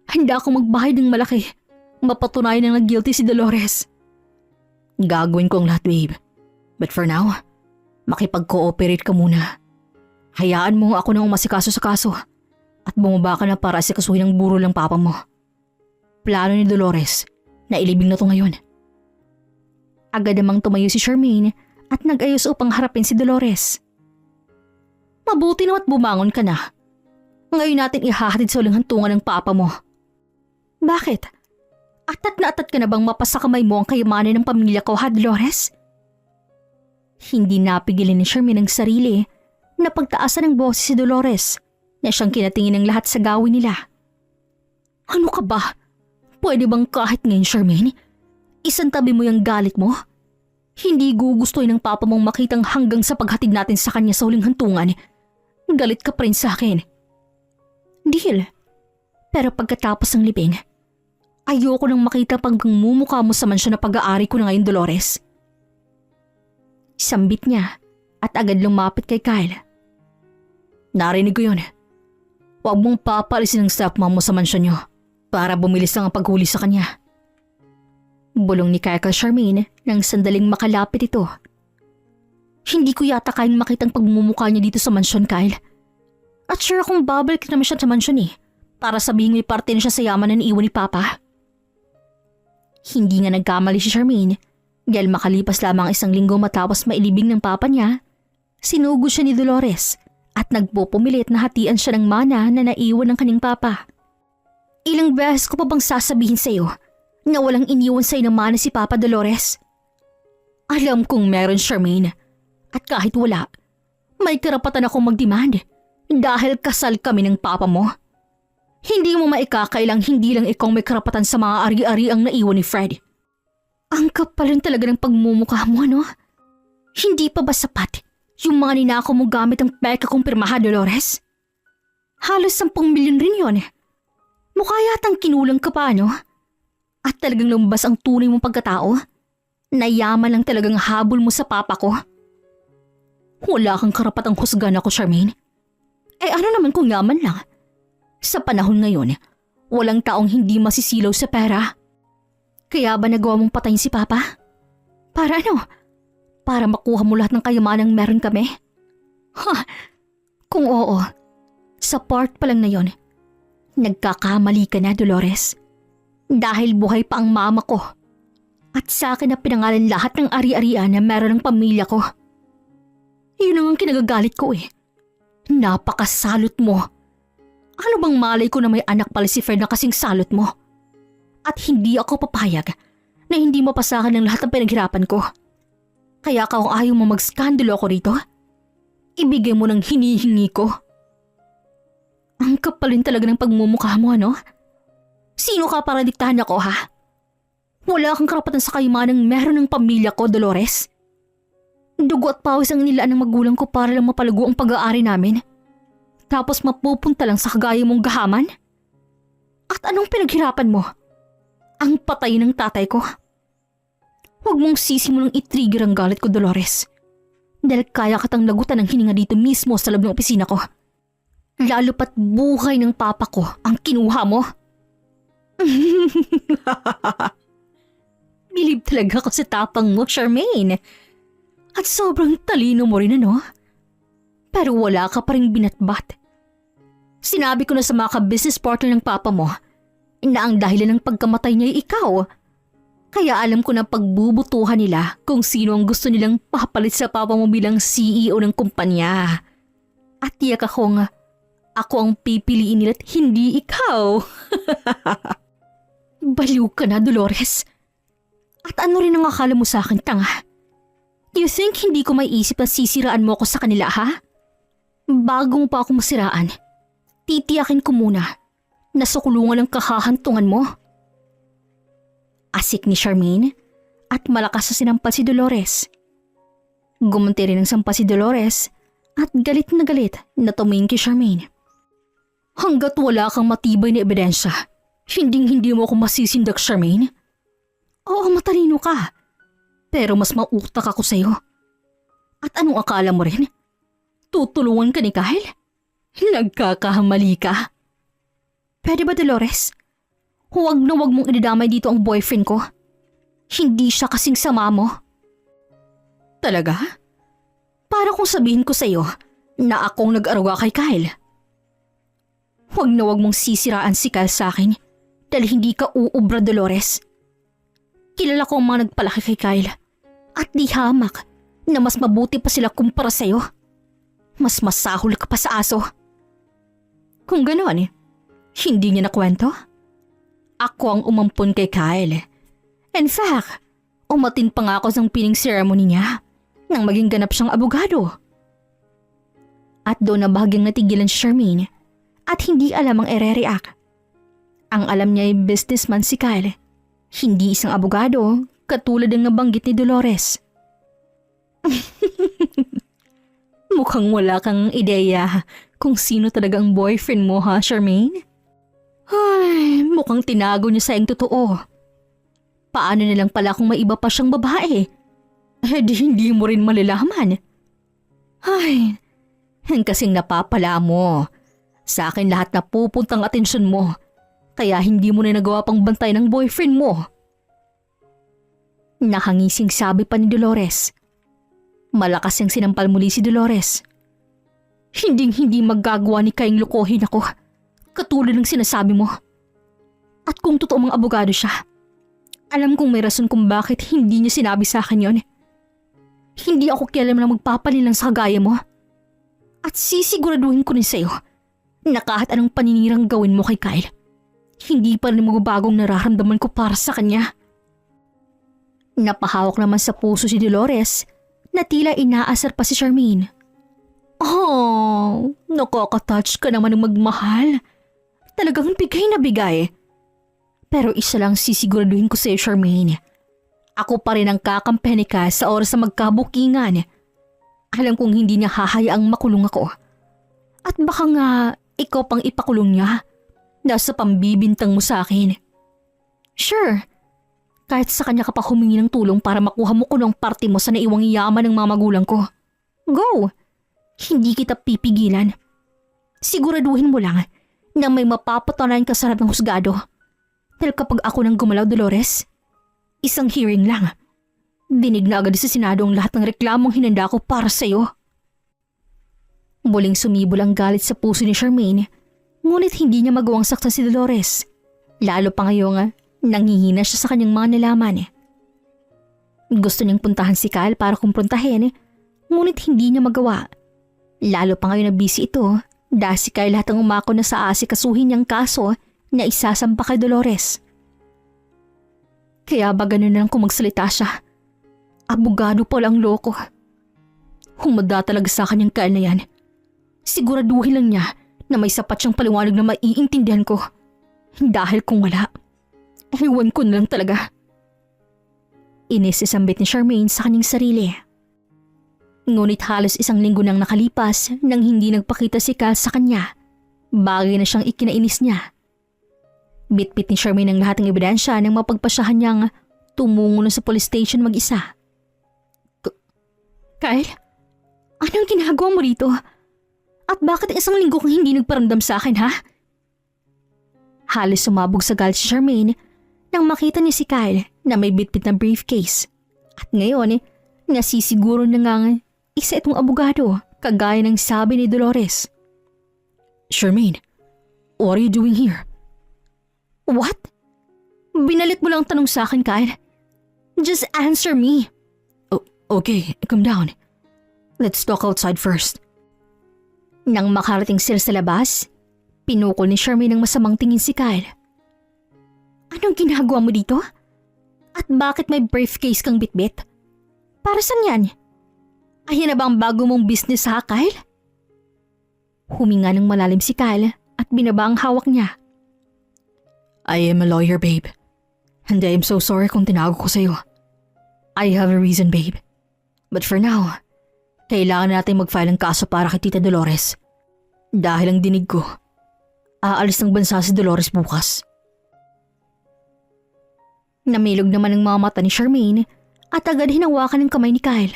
Handa akong magbayad ng malaki. Mapatunayan na guilty si Dolores. Gagawin ko ang lahat, babe. But for now, makipag-cooperate ka muna. Hayaan mo ako nang umasikaso sa kaso at bumaba ka na para asikasuhin ang burol ng papa mo. Plano ni Dolores na ilibing na to ngayon. Agad namang tumayo si Charmaine at nag-ayos upang harapin si Dolores. Mabuti naman at bumangon ka na. Ngayon natin ihahatid sa uling hantungan ng papa mo. Bakit? Atat na atat ka na bang mapasa kamay mo ang kayamanan ng pamilya ko, ha, Dolores? Hindi napigilin ni Charmaine ang sarili na pagtaasan ng boses si Dolores na siyang kinatingin ng lahat sa gawin nila. Ano ka ba? Pwede bang kahit ngayon, Charmaine, isang tabi mo yung galit mo? Hindi gugustuhin ng papa mong makitang hanggang sa paghatid natin sa kanya sa huling hantungan. Galit ka pa rin sa akin. Deal. Pero pagkatapos ng libing, ayoko nang makita pagmumukha mo sa mansyon na pag-aari ko na ngayon, Dolores. Sambit niya at agad lumapit kay Kyle. Narinig ko yun. Huwag mong papalisin ang stepmom mo sa mansyon niyo para bumilis lang ang paghuli sa kanya. Bulong ni Kyle kay Charmaine nang sandaling makalapit ito. Hindi ko yata kayang makitang pagmumukha niya dito sa mansyon, Kyle. At sure akong babalik naman siya sa mansyon para sabihin may parte na siya sa yaman na naiwan ni Papa. Hindi nga nagkamali si Charmaine dahil makalipas lamang 1 linggo matapos mailibing ng papa niya, sinugod siya ni Dolores at nagpupumilit na hatian siya ng mana na naiwan ng kanyang papa. Ilang beses ko pa bang sasabihin sa iyo na walang iniwan sa'yo ng mana si Papa, Dolores? Alam kong meron, Charmaine, at kahit wala, may karapatan akong mag-demand dahil kasal kami ng papa mo. Hindi mo maikakailang hindi lang ikaw may karapatan sa mga ari-ari ang naiwan ni Fred. Ang kapal rin talaga ng pagmumukha mo, ano? Hindi pa ba sapat yung mga ninakaw mo gamit ang peka kong pirmaha, Dolores? Halos 10 milyon rin yun. Mukha yatang kinulang ka pa, ano? At talagang lumabas ang tunay mong pagkatao? Nayaman lang talagang habol mo sa papa ko? Wala kang karapatang husgan ako, Charmaine. Ano naman kung yaman lang? Sa panahon ngayon, walang taong hindi masisilaw sa pera. Kaya ba nagawa mong patayin si Papa? Para ano? Para makuha mo lahat ng kayamanang meron kami? Ha? Kung oo, sa part pa lang na yon, nagkakamali ka na, Dolores. Dahil buhay pa ang mama ko. At sa akin na pinangalan lahat ng ari-arian na meron ng pamilya ko. Yun ang kinagagalit ko Napakasalot mo. Ano bang malay ko na may anak pala si Fred na kasing salot mo? At hindi ako papayag na hindi mapasakan ng lahat ng pinaghirapan ko. Kaya kung ayaw mo magskandalo ako rito, ibigay mo ng hinihingi ko. Ang kapal rin talaga ng pagmumukha mo, ano? Sino ka para diktahan ako, ha? Wala kang karapatan sa kayamanang meron ng pamilya ko, Dolores. Dugo at pawis ang nilaan ng magulang ko para lang mapalago ang pag-aari namin. Tapos mapupunta lang sa kagaya mong gahaman? At anong pinaghirapan mo? Ang patay ng tatay ko? Huwag mong sisimulang i-trigger ang galit ko, Dolores. Dahil kaya katang lagutan ng hininga dito mismo sa loob ng opisina ko. Lalo pat buhay ng papa ko ang kinuha mo. Bilib talaga ako sa tapang mo, Charmaine. At sobrang talino mo rin, ano? Pero wala ka pa rin binatbat. Sinabi ko na sa mga ka-business partner ng papa mo na ang dahilan ng pagkamatay niya ay ikaw. Kaya alam ko na pagbubutuhan nila kung sino ang gusto nilang papalit sa papa mo bilang CEO ng kumpanya. At tiyak ako ang pipiliin nila at hindi ikaw. Baliw ka na, Dolores. At ano rin ang akala mo sa akin, tanga? You think hindi ko may isip na sisiraan mo ako sa kanila, ha? Bago mo pa ako masiraan, titiyakin ko muna na sa kulungan ang kahahantungan mo. Asik ni Charmaine at malakas sa sinampal si Dolores. Gumunti rin ang sampa si Dolores at galit na tumingin kay Charmaine. Hanggat wala kang matibay na ebidensya, hindi mo ako masisindak, Charmaine. Oo, matalino ka. Pero mas mautak ako sa'yo. At anong akala mo rin? Tutulungan ka ni Kyle? Nagkakamali ka. Pwede ba, Dolores? Huwag na huwag mong idadamay dito ang boyfriend ko. Hindi siya kasing sama mo. Talaga? Para kung sabihin ko sa'yo na akong nag-aruga kay Kyle. Huwag na huwag mong sisiraan si Kyle sa akin dahil hindi ka uubra, Dolores. Kilala ko ang mga nagpalaki kay Kyle. At di hamak na mas mabuti pa sila kumpara sa'yo. Mas masahol ka pa sa aso. Kung gano'n, hindi niya nakwento? Ako ang umampon kay Kyle. In fact, umatin pa nga ako sa pinning ceremony niya nang maging ganap siyang abogado. At doon na bahagyang natigilan si Charmaine at hindi alam ang ere-react. Ang alam niya ay businessman si Kyle, hindi isang abogado katulad ng nabanggit ni Dolores. Mukhang wala kang ideya kung sino talaga ang boyfriend mo ha, Charmaine? Ay, mukhang tinago niya sa iyong totoo. Paano na lang pala kung may iba pa siyang babae? Eh di hindi mo rin malalaman. Ay, kasing napapala mo. Sa akin lahat na pupuntang atensyon mo. Kaya hindi mo na nagawa pang bantay ng boyfriend mo. Nakangising sabi pa ni Dolores. Malakas ang sinampal muli si Dolores. Hinding-hindi maggagawa ni Kayong lukohin ako. Katulad ng sinasabi mo. At kung totoo mang abogado siya, alam kong may rason kung bakit hindi niya sinabi sa akin yon. Hindi ako kialam na magpapalilang sa kagaya mo. At sisiguraduhin ko rin sa'yo na kahit anong paninirang gawin mo kay Kyle, hindi pa rin magbabagong nararamdaman ko para sa kanya. Napahawak naman sa puso si Dolores na tila inaasar pa si Charmaine. Oh, nakaka-touch ka naman ng magmahal. Talagang bigay na bigay. Pero isa lang sisiguraduhin ko sa'yo, Charmaine. Ako pa rin ang kakampi ka sa oras na magkabukingan. Alam kong hindi niya hahayaang makulong ako. At baka nga ikaw pang ipakulong niya dahil sa pambibintang mo sa akin. Sure, kahit sa kanya ka pa humingi ng tulong para makuha mo kulong parte mo sa naiwang yaman ng mga magulang ko. Go! Hindi kita pipigilan. Siguraduhin mo lang na may mapapatunayan ka sa harap ng husgado. Dahil kapag ako nang gumalaw, Dolores, isang hearing lang. Dinig na agad sa Senado ang lahat ng reklamong hinanda ko para sa'yo. Muling sumibol ang galit sa puso ni Charmaine, ngunit hindi niya magawang sakta si Dolores. Lalo pa ngayong nanghihina siya sa kanyang mga nalaman. Gusto niyang puntahan si Kyle para kumprontahin, ngunit hindi niya magawa. Lalo pa ngayon na busy ito dahil si Kyle lahat ang umako na sa asikasuhin niyang kaso na isasampa kay Dolores. Kaya ba ganun na lang kung magsalita siya? Abogado pa lang loko. Humada talaga sa kanyang Kyle na yan. Siguraduhin lang niya na may sapat siyang paliwanag na maiintindihan ko. Dahil kung wala, iwan ko na lang talaga. Inisisambit ni Charmaine sa kanyang sarili. Ngunit halos isang linggo nang nakalipas nang hindi nagpakita si Kyle sa kanya. Bagay na siyang ikinainis niya. Bitbit ni Charmaine ang lahat ng ebidensya nang mapagpasyahan niyang tumungo na sa police station mag-isa. Kyle, anong ginagawa mo rito? At bakit isang linggo kang hindi nagparamdam sa akin, ha? Halos sumabog sa galit si Charmaine nang makita niya si Kyle na may bitbit na briefcase. At ngayon, nasisiguro na nga isa itong abogado, kagaya ng sabi ni Dolores. Charmaine, what are you doing here? What? Binalik mo lang tanong sa akin, Kyle. Just answer me. Okay, calm down. Let's talk outside first. Nang makarating sila sa labas, pinukol ni Charmaine ng masamang tingin si Kyle. Anong ginagawa mo dito? At bakit may briefcase kang bitbit? Para saan yan? Ayan na ba ang bago mong business ha, Kyle? Huminga ng malalim si Kyle at binaba ang hawak niya. I am a lawyer, babe. And I am so sorry kung tinago ko sa'yo. I have a reason, babe. But for now, kailangan natin mag-file ng kaso para kay Tita Dolores. Dahil ang dinig ko, aalis ng bansa si Dolores bukas. Namilog naman ang mga mata ni Charmaine at agad hinawakan ng kamay ni Kyle.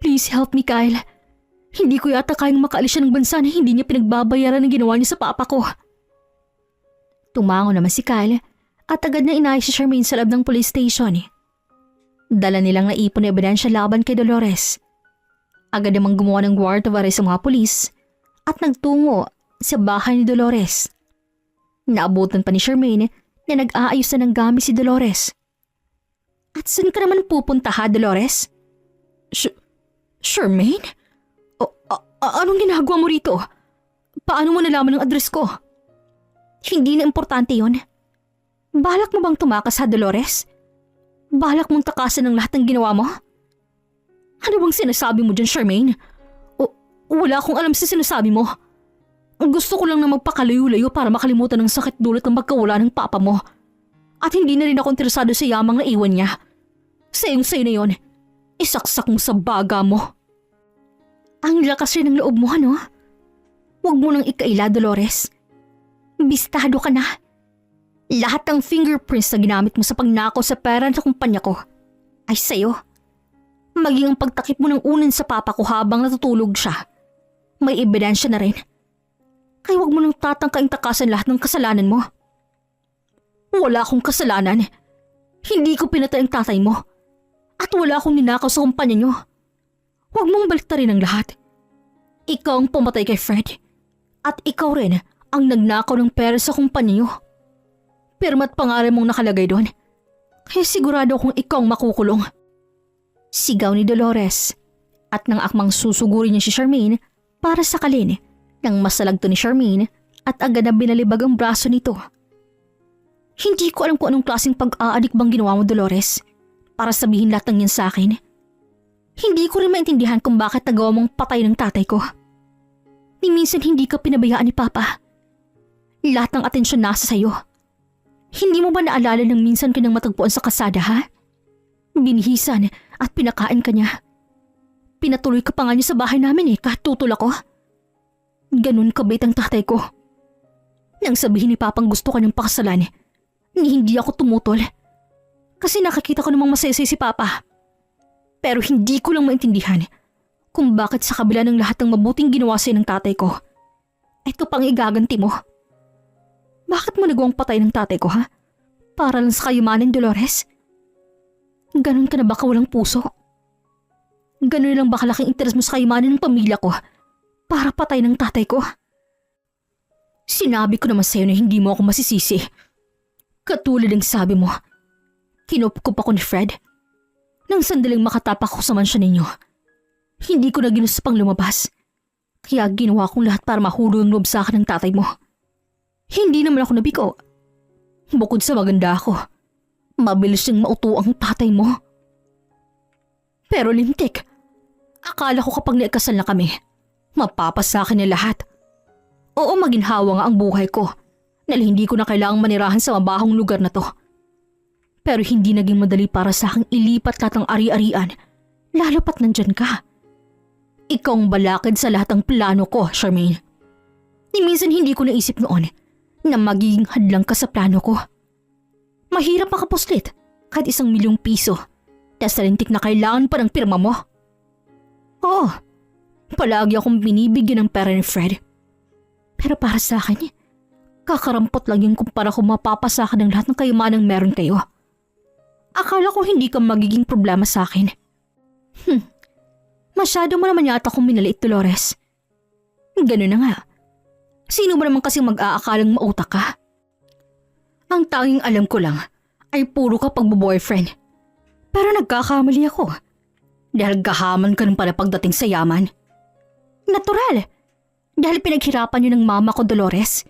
Please help me, Kyle. Hindi ko yata kayang makaalis siya ng bansa na hindi niya pinagbabayaran ng ginawa niya sa papa ko. Tumango naman si Kyle at agad na inayos si Charmaine sa loob ng police station. Dala nilang naipon na ebidensya laban kay Dolores. Agad namang gumawa ng warrant of arrest sa mga pulis at nagtungo sa bahay ni Dolores. Naabutan pa ni Charmaine na nag-aayos na ng gamit si Dolores. At saan ka naman pupunta ha, Dolores? Charmaine? Anong ginagawa mo rito? Paano mo nalaman ang address ko? Hindi na importante yon. Balak mo bang tumakas ha, Dolores? Balak mong takasan ng lahat ng ginawa mo? Ano bang sinasabi mo dyan, Charmaine? Wala akong alam sa sinasabi mo. Gusto ko lang na magpakalayo-layo para makalimutan ng sakit dulot ng magkawala ng papa mo. At hindi na rin ako interesado sa yamang na iwan niya. Sayong-sayo na yon. Isaksak mo sa baga mo. Ang lakas rin ng loob mo, ano? Huwag mo nang ikaila, Dolores. Bistado ka na. Lahat ng fingerprints na ginamit mo sa pagnakaw sa pera sa kumpanya ko ay sa'yo. Maging ang pagtakip mo ng unan sa papa ko habang natutulog siya. May ebidensya na rin. Kaya huwag mo nang tatangkaing takasan lahat ng kasalanan mo. Wala akong kasalanan. Hindi ko pinatay ang tatay mo. At wala akong ninakaw sa kumpanya nyo. Huwag mong baliktarin ang lahat. Ikaw ang pumatay kay Fred. At ikaw rin ang nagnakaw ng pera sa kumpanya nyo. Pirma't pangalan mong nakalagay doon. Kaya sigurado akong ikaw ang makukulong. Sigaw ni Dolores. At nang akmang susugurin niya si Charmaine para sakalin, nang masalagto ni Charmaine at agad na binalibag ang braso nito. Hindi ko alam kung anong klaseng pag-aadik bang ginawa mo, Dolores, para sabihin lahat ng yan sa akin. Hindi ko rin maintindihan kung bakit nagawa mong patay ng tatay ko. Ni minsan hindi ka pinabayaan ni Papa. Lahat ng atensyon nasa sayo. Hindi mo ba naalala nang minsan ka nang matagpuan sa kasada, ha? Binihisan at pinakain ka niya. Pinatuloy ka pa nga niya sa bahay namin kahit tutol ako. Ganun kabait ang tatay ko. Nang sabihin ni Papang gusto ka niyang pakasalan, hindi ako tumutol. Kasi nakakita ko namang masaya si Papa. Pero hindi ko lang maintindihan kung bakit sa kabila ng lahat ng mabuting ginawa sa'yo ng tatay ko, ito pang igaganti mo. Bakit mo nagawang patay ng tatay ko, ha? Para lang sa kayamanan, Dolores? Ganun ka na ba kawalang puso? Ganun lang ba kalaking interes mo sa kayamanan ng pamilya ko para patay ng tatay ko? Sinabi ko naman sa'yo na hindi mo ako masisisi. Katulad ng sabi mo, kinupkup ako ni Fred. Nang sandaling makatapak ko sa mansya ninyo, hindi ko na ginusto pang lumabas. Kaya ginawa kong lahat para mahulog ang loob sa akin ng tatay mo. Hindi naman ako nabigo. Bukod sa maganda ako, mabilis niyang mauto ang tatay mo. Pero lintik, akala ko kapag naikasal na kami, mapapasakin niya lahat. Oo, maginhawa nga ang buhay ko dahil hindi ko na kailangang manirahan sa mabahong lugar na to. Pero hindi naging madali para sa aking ilipat lahat ng ari-arian, lalo pat nandyan ka. Ikaw ang balakid sa lahat ng plano ko, Charmaine. Ni minsan hindi ko naisip noon na magiging hadlang ka sa plano ko. Mahirap makapuslit kahit 1 milyong piso dahil sa lintik na kailangan pa ng pirma mo. Oo, palagi akong binibigyan ng pera ni Fred. Pero para sa akin, kakarampot lang yung kumpara kung mapapasakan ng lahat ng kayamanang meron kayo. Akala ko hindi ka magiging problema sa akin. Masyado mo naman yata akong minaliit, Dolores. Ganun na nga. Sino ba naman kasi mag-aakalang mautak ka? Ang tanging alam ko lang ay puro ka pagbo-boyfriend. Pero nagkakamali ako. Dahil gahaman ka ng pala pagdating sa yaman. Natural. Dahil pinaghirapan niyo ng mama ko, Dolores.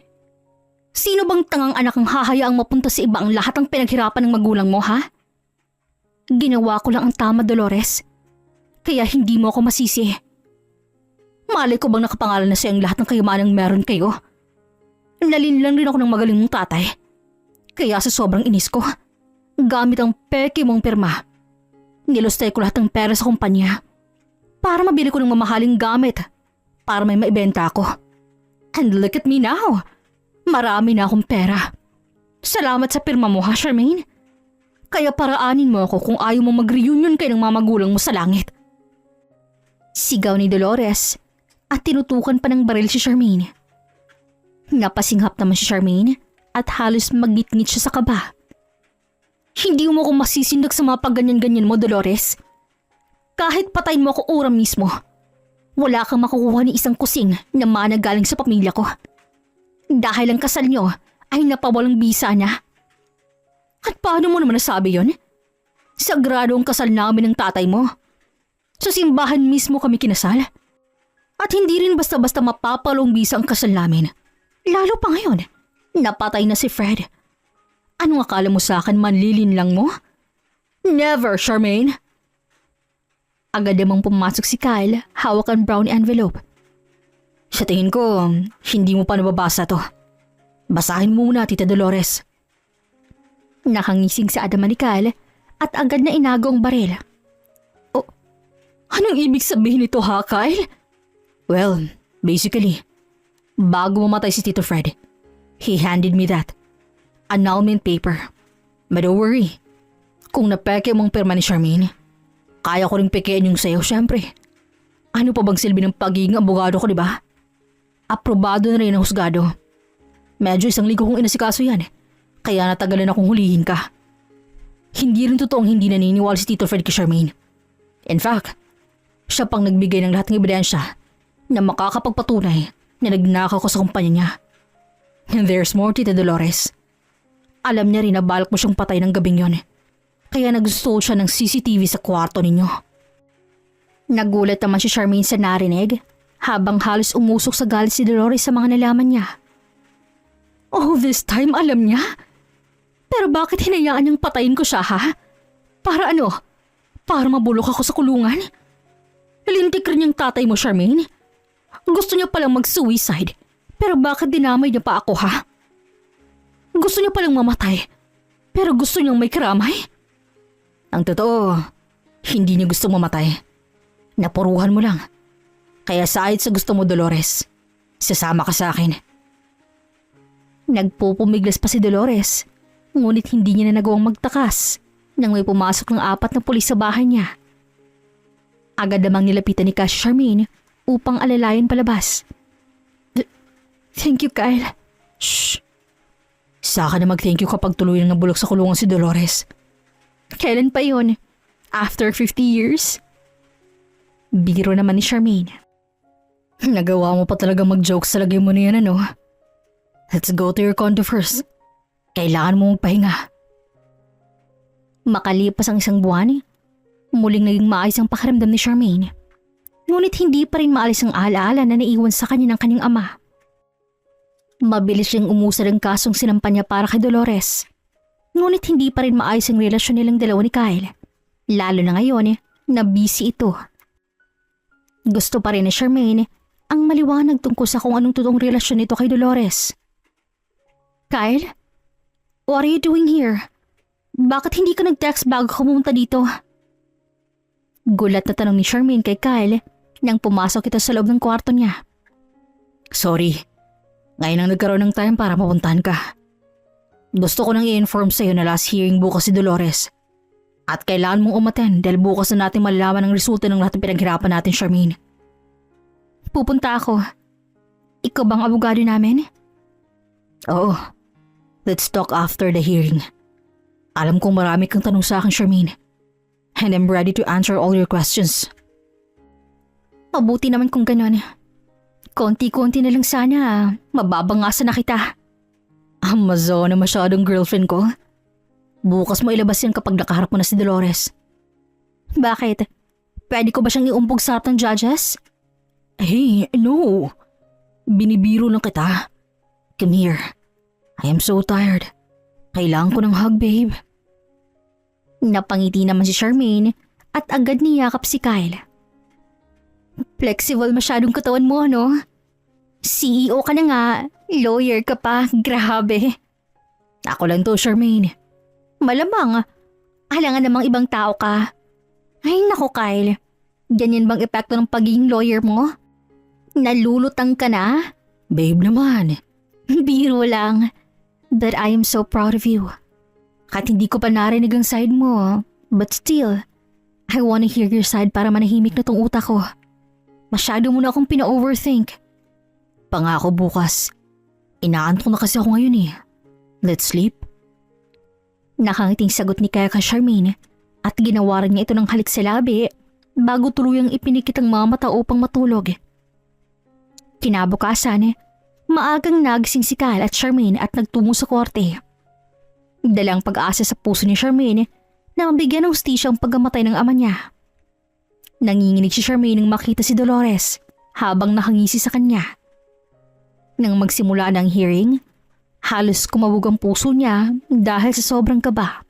Sino bang tangang anak ang hahayaang mapunta sa iba ang lahat ng pinaghirapan ng magulang mo, ha? Ginawa ko lang ang tama, Dolores. Kaya hindi mo ako masisi. Malay ko bang nakapangalan na sa'yo ang lahat ng kayamanang meron kayo? Nalin lang rin ako ng magaling mong tatay. Kaya sa sobrang inis ko, gamit ang peke mong pirma, nilustay ko lahat ng pera sa kumpanya para mabili ko ng mamahaling gamit para may maibenta ako. And look at me now. Marami na akong pera. Salamat sa pirma mo, ha, Charmaine? Kaya paraanin mo ako kung ayaw mo mag-reunion kayo ng mga magulang mo sa langit. Sigaw ni Dolores at tinutukan pa ng baril si Charmaine. Napasinghap naman si Charmaine at halos magngit-ngit siya sa kaba. Hindi mo ako masisindag sa mga pagganyan-ganyan mo, Dolores. Kahit patayin mo ako ora mismo, wala kang makukuha ni isang kusing na managaling sa pamilya ko. Dahil ang kasal nyo ay napawalang bisa na. At paano mo naman nasabi yon? Sagrado ang kasal namin ng tatay mo. Sa simbahan mismo kami kinasal. At hindi rin basta-basta mapapalong-bisa ang kasal namin. Lalo pa ngayon, napatay na si Fred. Anong akala mo sa akin, manlilin lang mo? Never, Charmaine! Agad namang pumasok si Kyle, hawak ang brown envelope. Sa tingin ko, hindi mo pa nababasa to. Basahin mo muna, Tita Dolores. Nakangising sa adaman ni Kyle at agad na inago ang baril. Oh, anong ibig sabihin nito ha, Kyle? Well, basically, bago mamatay si Tito Fred, he handed me that annulment paper. But don't worry, kung napeke mong pirma ni Charmaine, kaya ko ring pekein yung sayo, syempre. Ano pa bang silbi ng pagiging abogado ko, di ba? Aprobado na rin ang husgado. Medyo 1 linggo kong inasikaso yan, kaya natagalan akong hulihin ka. Hindi rin totoong hindi naniniwala si Tito Fred kay Charmaine. In fact, siya pang nagbigay ng lahat ng ebidensya na makakapagpatunay na nagnakaw ko sa kumpanya niya. And there's more, Tita Dolores. Alam niya rin na balak mo siyang patay ng gabing yon. Kaya nag-install siya ng CCTV sa kwarto ninyo. Nagulat naman si Charmaine sa narinig habang halos umusok sa galit si Dolores sa mga nalaman niya. Oh, this time alam niya? Pero bakit hinayaan niyang patayin ko siya, ha? Para ano? Para mabulok ako sa kulungan? Lintik rin yung tatay mo, Charmaine. Gusto niya palang mag-suicide, pero bakit dinamay niya pa ako, ha? Gusto niya palang mamatay, pero gusto niyang may karamay? Ang totoo, hindi niya gusto mamatay. Napuruhan mo lang. Kaya sahit sa gusto mo, Dolores, sasama ka sa akin. Nagpupumiglas pa si Dolores, ngunit hindi niya na nagawang magtakas nang may pumasok ng 4 na pulis sa bahay niya. Agad namang nilapitan ni Cash Charmaine upang alalayan palabas. Thank you, Kyle. Shh! Saka na mag-thank you kapag tuluyan ng bulok sa kulungan si Dolores. Kailan pa yon? After 50 years? Biro naman ni Charmaine. Nagawa mo pa talaga mag-joke sa lagay mo na yan, ano? Let's go to your condo first. Kailangan mo magpahinga. Makalipas ang 1 buwan, muling naging maayos ang pakiramdam ni Charmaine. Ngunit hindi pa rin maalis ang alaala na naiwan sa kanya ng kanyang ama. Mabilis siyang umusad ang kasong sinampan niya para kay Dolores. Ngunit hindi pa rin maayos ang relasyon nilang dalawa ni Kyle. Lalo na ngayon na busy ito. Gusto pa rin ni Charmaine ang maliwanag tungkol sa kung anong totoong relasyon nito kay Dolores. Kyle? What are you doing here? Bakit hindi ka nag-text bago ka pumunta dito? Gulat na tanong ni Charmaine kay Kyle nang pumasok ito sa loob ng kwarto niya. Sorry, ngayon ang nagkaroon ng time para mapuntahan ka. Gusto ko nang i-inform sa'yo na last hearing bukas si Dolores. At kailangan mong umattend dahil bukas na natin malalaman ang resulta ng lahat ng pinaghirapan natin, Charmaine. Pupunta ako. Ikaw bang abogado namin? Oo. Let's talk after the hearing. Alam kong marami kang tanong sa akin, Charmaine. And I'm ready to answer all your questions. Mabuti naman kung ganon. Konti-konti na lang sana, mababangasan na kita. Amazon na masyadong girlfriend ko. Bukas mo ilabas yan kapag nakaharap mo na si Dolores. Bakit? Pwede ko ba siyang iumpog sa harap ng judges? Hey, no. Binibiro lang kita. Come here. I am so tired. Kailangan ko ng hug, babe. Napangiti naman si Charmaine at agad niyakap si Kyle. Flexible masyadong katawan mo, no? CEO ka na nga, lawyer ka pa, grabe. Ako lang to, Charmaine. Malamang, alangan namang ibang tao ka. Ay nako Kyle, ganyan bang epekto ng pagiging lawyer mo? Nalulutang ka na? Babe naman. Biro lang. But I am so proud of you. Kahit hindi ko pa narinig ang side mo, but still, I wanna hear your side para manahimik na tong utak ko. Masyado mo na akong pina-overthink. Pangako bukas. Inaantok na kasi ako ngayon eh. Let's sleep. Nakangiting sagot ni Kyle kay Charmaine at ginawaran niya ito ng halik sa labi bago tuluyang ipinikit ang mga mata upang matulog. Kinabukasan, maagang nagising si Kyle at Charmaine at nagtungo sa korte. Dalang pag-asa sa puso ni Charmaine na mabigyan ng hustisya ang pagkamatay ng ama niya. Nanginginig si Charmaine nang makita si Dolores habang nakangisi sa kanya. Nang magsimula ng hearing, halos kumawog ang puso niya dahil sa sobrang kaba.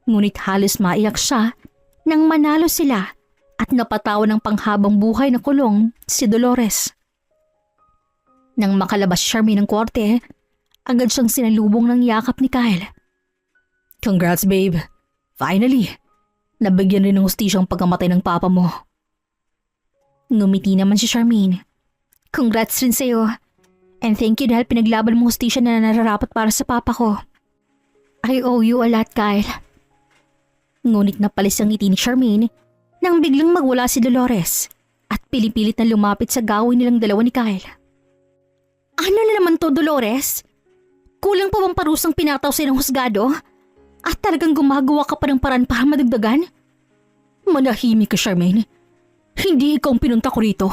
Ngunit halos maiyak siya nang manalo sila at napatawan ng panghabang buhay na kulong si Dolores. Nang makalabas si Charmaine ng korte, agad siyang sinalubong ng yakap ni Kyle. Congrats, babe. Finally, nabigyan rin ng hustisya ang pagkamatay ng papa mo. Ngumiti naman si Charmaine. Congrats rin sa'yo. And thank you dahil pinaglaban mo hustisya na nararapat para sa papa ko. I owe you a lot, Kyle. Ngunit napalis ang ngiti ni Charmaine nang biglang magwala si Dolores at pilipilit na lumapit sa gawin nilang dalawa ni Kyle. Ano na naman to, Dolores? Kulang pa bang parusang pinataw sa ng husgado? At talagang gumagawa ka pa ng paraan para madagdagan? Manahimik ka, Charmaine. Hindi ikaw ang pinunta ko rito.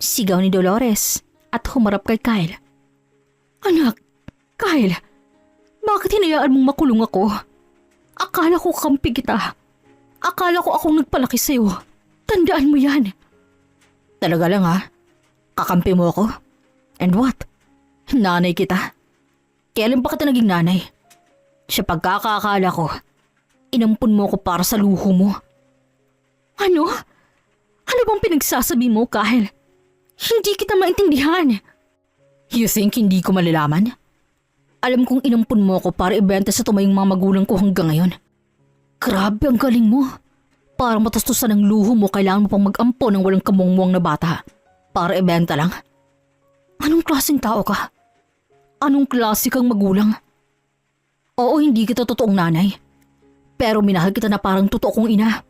Sigaw ni Dolores at humarap kay Kyle. Anak, Kyle, bakit hinayaan mong makulong ako? Akala ko kampi kita. Akala ko akong nagpalaki sa'yo. Tandaan mo yan. Talaga lang ha? Kakampi mo ako? And what? Nanay kita? Kailan pa kita naging nanay? Sa pagkakaakala ko, inampun mo ako para sa luho mo. Ano? Ano bang pinagsasabi mo, Kyle? Hindi kita maintindihan. You think hindi ko malalaman? Alam kong inampun mo ako para ibenta sa tumayong mga magulang ko hanggang ngayon. Grabe ang galing mo. Para matastusan ng luho mo, kailangan mo pang mag-ampo ng walang kamungmuang na bata. Para ibenta lang. Anong klaseng tao ka? Anong klase kang magulang? Oo, hindi kita totoong nanay. Pero minahal kita na parang totoo kong ina.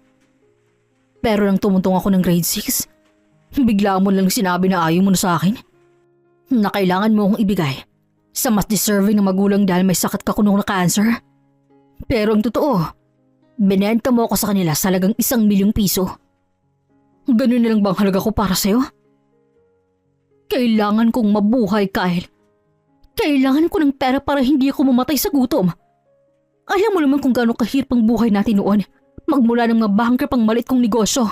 Pero nang tumuntong ako ng grade 6, bigla mo lang sinabi na ayaw mo na sa akin. Na kailangan mo akong ibigay sa mas deserving na magulang dahil may sakit ka kunong na cancer. Pero ang totoo, binenta mo ako sa kanila sa halagang 1,000,000 piso. Ganun na lang bang halaga ko para sa'yo? Kailangan kong mabuhay, Kyle. Kailangan ko ng pera para hindi ako mamatay sa gutom. Alam mo naman kung gaano kahirap ang buhay natin noon, magmula ng mga banker pang maliit kong negosyo.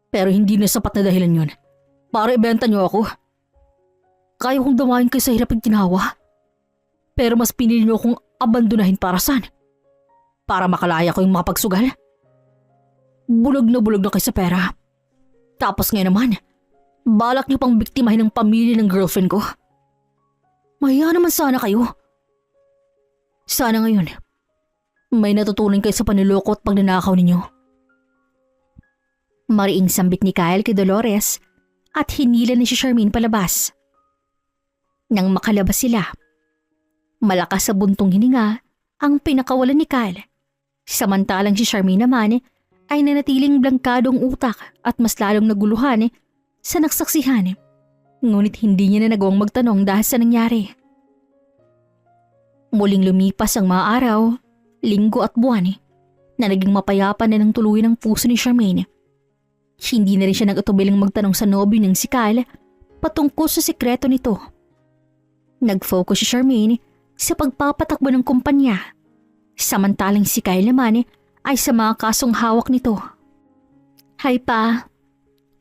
Pero hindi na sapat na dahilan yun para ibenta niyo ako. Kaya kong damahin kayo sa hirap at ginawa. Pero mas pinili niyo akong abandonahin para saan? Para makalaya ko yung mga pagsugal? Bulog na kayo sa pera. Tapos ngayon naman, balak niyo pang biktimahin ng pamilya ng girlfriend ko. Mahiya naman sana kayo. Sana ngayon, may natutunan kayo sa paniloko at pagnanakaw ninyo. Mariing sambit ni Kyle kay Dolores at hinila ni si Charmaine palabas. Nang makalabas sila, malakas sa buntong hininga ang pinakawalan ni Kyle. Samantalang si Charmaine naman ay nanatiling blangkadong utak at mas lalong naguluhan sa naksaksihan. Ngunit hindi niya na nagawang magtanong dahil sa nangyari. Muling lumipas ang mga araw, linggo at buwan na naging mapayapa na ng tuluyan ng puso ni Charmaine. Hindi na rin siya nag-atubilang magtanong sa nobyo ng si Kyle patungkol sa sikreto nito. Nag-focus si Charmaine sa pagpapatakbo ng kumpanya, samantalang si Kyle naman ay sa mga kasong hawak nito. Hi pa,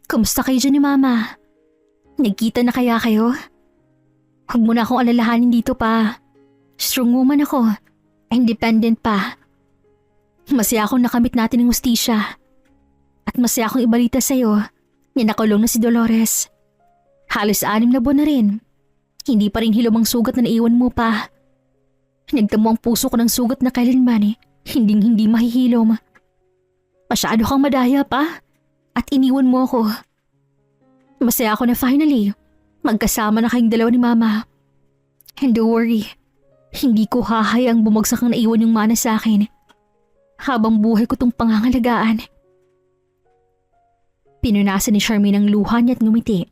kumusta kayo dyan ni Mama? Nagkita na kaya kayo? Huwag mo na akong alalahanin dito pa. Strong woman ako. Independent pa. Masaya akong nakamit natin ng hustisya. At masaya akong ibalita sa'yo na nakulong na si Dolores. Halos 6 na buwan na rin. Hindi pa rin hilom ang sugat na naiwan mo pa. Nagtamo ang puso ko ng sugat na kailanman hindi mahihilom. Masyado kang madaya pa at iniwan mo ako. Masaya ako na finally, magkasama na kayong dalawa ni Mama. And don't worry, hindi ko hahayang bumagsak ang naiwan yung mana sa akin habang buhay ko tong pangangalagaan. Pinunasan ni Charmaine ang luha niya at ngumiti.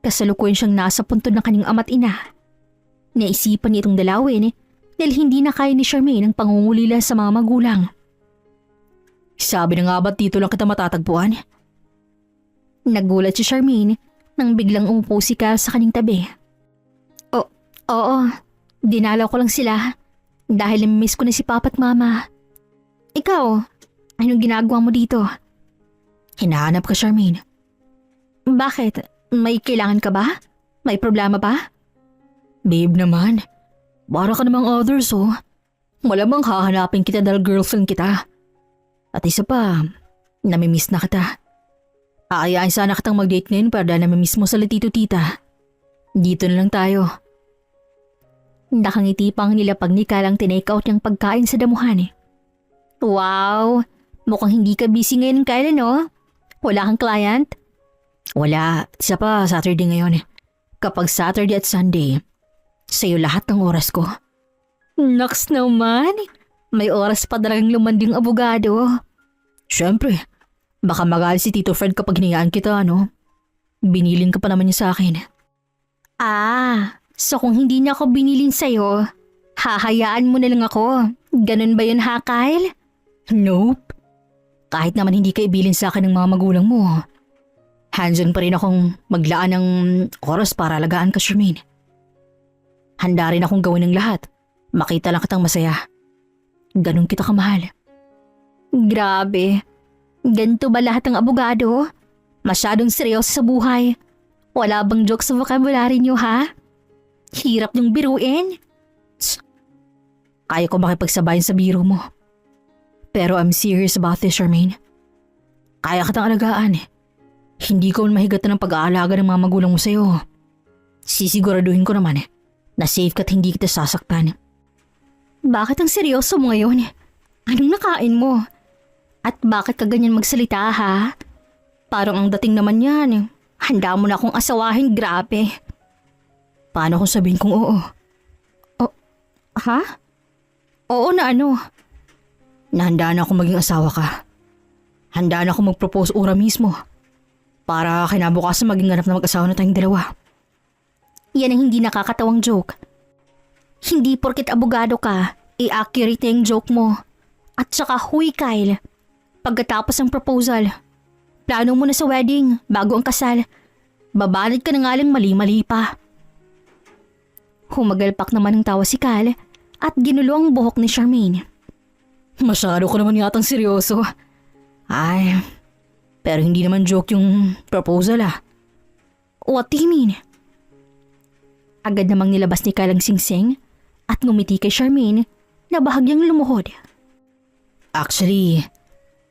Kasalukuyan siyang nasa puntod ng kanyang ama't ina. Naisipan niya itong dalawin dahil hindi na kaya ni Charmaine ang pangungulila sa mga magulang. Sabi na nga ba't dito lang kita matatagpuan? Nagulat si Charmaine nang biglang umupo si Kyle sa kanyang tabi. Oo, dinalaw ko lang sila dahil namimiss ko na si Papa at Mama. Ikaw, anong ginagawa mo dito? Hinahanap ka, Charmaine. Bakit? May kailangan ka ba? May problema ba? Babe naman, para ka namang others oh. Malamang hahanapin kita dahil girlfriend kita. At isa pa, namimiss na kita. Aayain sana kitang mag-date ngayon para dahil namimiss mo sa tito-tita. Dito na lang tayo. Nakangiti pang nilapag ni Kyle ang tinake out niyang pagkain sa damuhan. Wow! Mukhang hindi ka busy ngayon, Kyle, no? Wala kang client? Wala, isa pa Saturday ngayon. Kapag Saturday at Sunday, sa'yo lahat ng oras ko. Naks naman! May oras pa talagang lumanding abogado. Siyempre, baka magalit si Tito Fred kapag hinayaan kita, no? Biniling ka pa naman niya sa akin. So kung hindi niya ako binilin sa'yo, hahayaan mo na lang ako. Ganun ba yun ha, Kyle? Nope. Kahit naman hindi ka ibilin sa akin ng mga magulang mo, hands-on pa rin akong maglaan ng oras para alagaan ka, Charmaine. Handa rin akong gawin ng lahat. Makita lang kitang masaya. Ganun kita kamahal. Grabe. Ganito ba lahat ng abogado? Masyadong seryoso sa buhay. Wala bang joke sa vocabulary niyo, ha? Hirap niyong biruin. Kaya ko makipagsabayan sa biro mo. Pero I'm serious about this, Charmaine. Kaya kitang alagaan. Hindi ko mahigatan ng pag-aalaga ng mga magulang mo sa'yo. Sisiguraduhin ko naman na safe ka't hindi kita sasaktan. Bakit ang seryoso mo ngayon? Anong nakain mo? At bakit ka ganyan magsalita, ha? Parang ang dating naman yan. Handa mo na akong asawahin, grabe. Paano kung sabihin kong oo? Ha? Oo na ano? Nahanda na akong maging asawa ka. Handa na akong mag-propose ora mismo. Para kinabukasan maging ganap na mag-asawa na tayong dalawa. Yan ang hindi nakakatawang joke. Hindi porket abogado ka, i-accurate na yung joke mo. At saka huy Kyle, pagkatapos ng proposal, plano mo na sa wedding bago ang kasal. Babalad ka na nga lang mali-mali pa. Humagalpak naman ng tawa si Kyle at ginulo ang buhok ni Charmaine. Masyado ko naman yatang seryoso. Ay, pero hindi naman joke yung proposal ah. What do you mean? Agad namang nilabas ni Kyle ang singsing at ngumiti kay Charmaine na bahagyang lumuhod. Actually,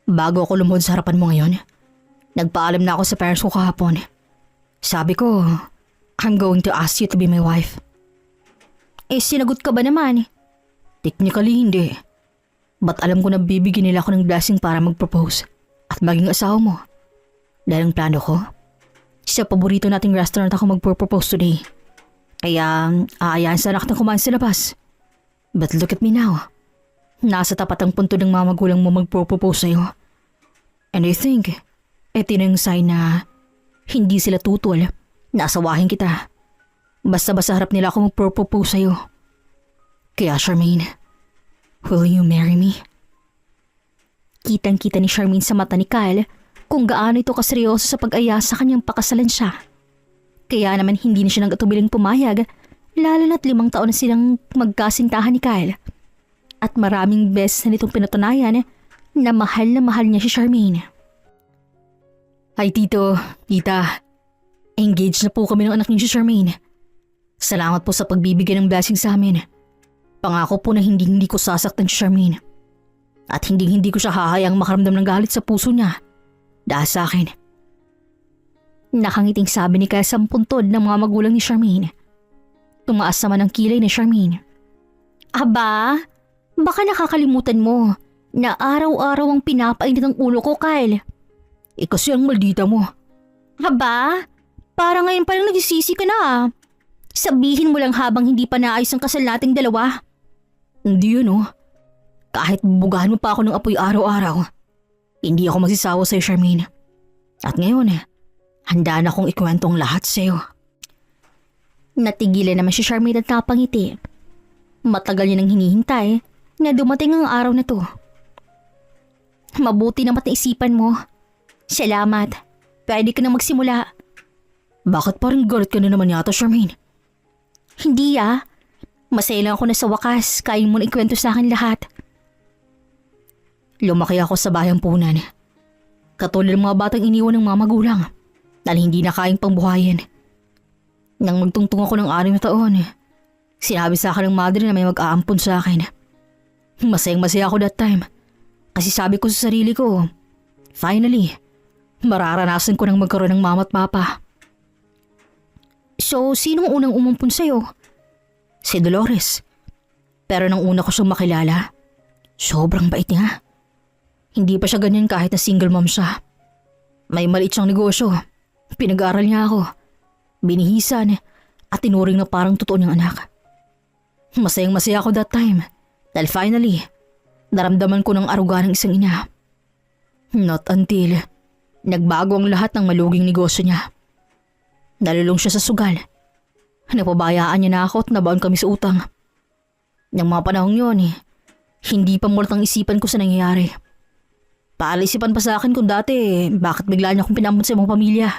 bago ako lumuhod sa harapan mo ngayon, nagpaalam na ako sa parents ko kahapon. Sabi ko, I'm going to ask you to be my wife. Sinagot ka ba naman? Technically hindi. But alam ko na bibigyan nila ako ng blessing para mag-propose at maging asawa mo. Dahil ang plano ko, sa paborito nating restaurant ako mag-propose today. Kaya aayaan sana kitang kumain sa labas. But look at me now. Nasa tapat ang punto ng mga magulang mo mag-propose sa'yo. And I think, ito na yung sign na hindi sila tutol na asawahin kita. Basta-basta harap nila ako mag-propose sa'yo. Kaya Charmaine, will you marry me? Kitang-kita ni Charmaine sa mata ni Kyle kung gaano ito kaseryoso sa pag-aya sa kanyang pakasalan siya. Kaya naman hindi na siya nag-atubiling pumayag, lalo na't 5 taon na silang magkasintahan ni Kyle. At maraming beses na nitong pinatunayan na mahal niya si Charmaine. Ay tito, tita, engaged na po kami ng anak niyo si Charmaine. Salamat po sa pagbibigay ng blessing sa amin. Pangako po na hindi ko sasaktan si Charmaine. At hindi ko siya hahayang makaramdam ng galit sa puso niya dahil sa akin. Nakangiting sabi ni Kyle sa puntod ng mga magulang ni Charmaine. Tumaas naman ang kilay ni Charmaine. Aba, baka nakakalimutan mo na araw-araw ang pinapainit ang ulo ko, Kyle. Kasi ang maldita mo. Aba, parang ngayon pa lang nagsisisi ka na ah. Sabihin mo lang habang hindi pa naayos ang kasal nating dalawa. Hindi yun oh. Kahit bubugahan mo pa ako ng apoy araw-araw, hindi ako magsisawa sa'yo, Charmaine. At ngayon handa na akong ikwento ang lahat sa'yo. Natigilan naman si Charmaine at napangiti. Matagal niya nang hinihintay na dumating ang araw na to. Mabuti naman naisipan mo. Salamat. Pwede ka na magsimula. Bakit parang galit ka na naman yata, Charmaine? Hindi ah. Masaya lang ako na sa wakas kaya mo na ikwento sa akin lahat. Lumaki ako sa bayang punan. Katulad ng mga batang iniwan ng mga magulang dahil hindi na kayang pangbuhayin. Nang magtungtong ako ng 6 na taon, sinabi sa akin ng mother na may mag-aampon sa akin. Masayang-masaya ako that time kasi sabi ko sa sarili ko, finally, mararanasan ko nang magkaroon ng mama at papa. So, sinong unang umumpun sa'yo? Si Dolores. Pero nang una ko siyang makilala, sobrang bait niya. Hindi pa siya ganyan kahit na single mom siya. May maliit siyang negosyo. Pinag-aaral niya ako. Binihisan at tinuring na parang totoo niyang anak. Masayang-masaya ako that time dahil finally, naramdaman ko ng aruga ng isang ina. Not until nagbago ang lahat ng maluging negosyo niya. Nalulong siya sa sugal. Napabayaan niya na ako at nabaon kami sa utang. Nang mga panahong yun, hindi pa mulatang isipan ko sa nangyayari. Paalisipan pa sa akin kung dati bakit bigla niya akong pinampun sa ibang pamilya.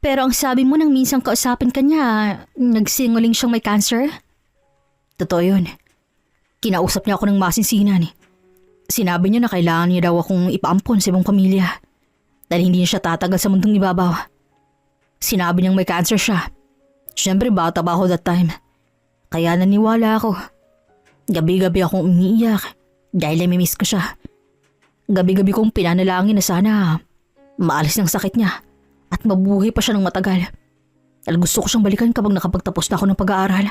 Pero ang sabi mo nang minsan kausapin ka niya, nagsinungaling siyang may cancer? Totoo yun. Kinausap niya ako ng masinsinan. Sinabi niya na kailangan niya daw akong ipaampon sa ibang pamilya dahil hindi niya siya tatagal sa mundong ibabaw. Sinabi niyang may cancer siya. Siyempre bata pa ako that time. Kaya naniwala ako. Gabi-gabi akong umiiyak dahil namimiss ko siya. Gabi-gabi kong pinanalangin na sana maalis ng sakit niya at mabuhay pa siya ng matagal. Dahil gusto ko siyang balikan kapag nakapagtapos na ako ng pag-aaral.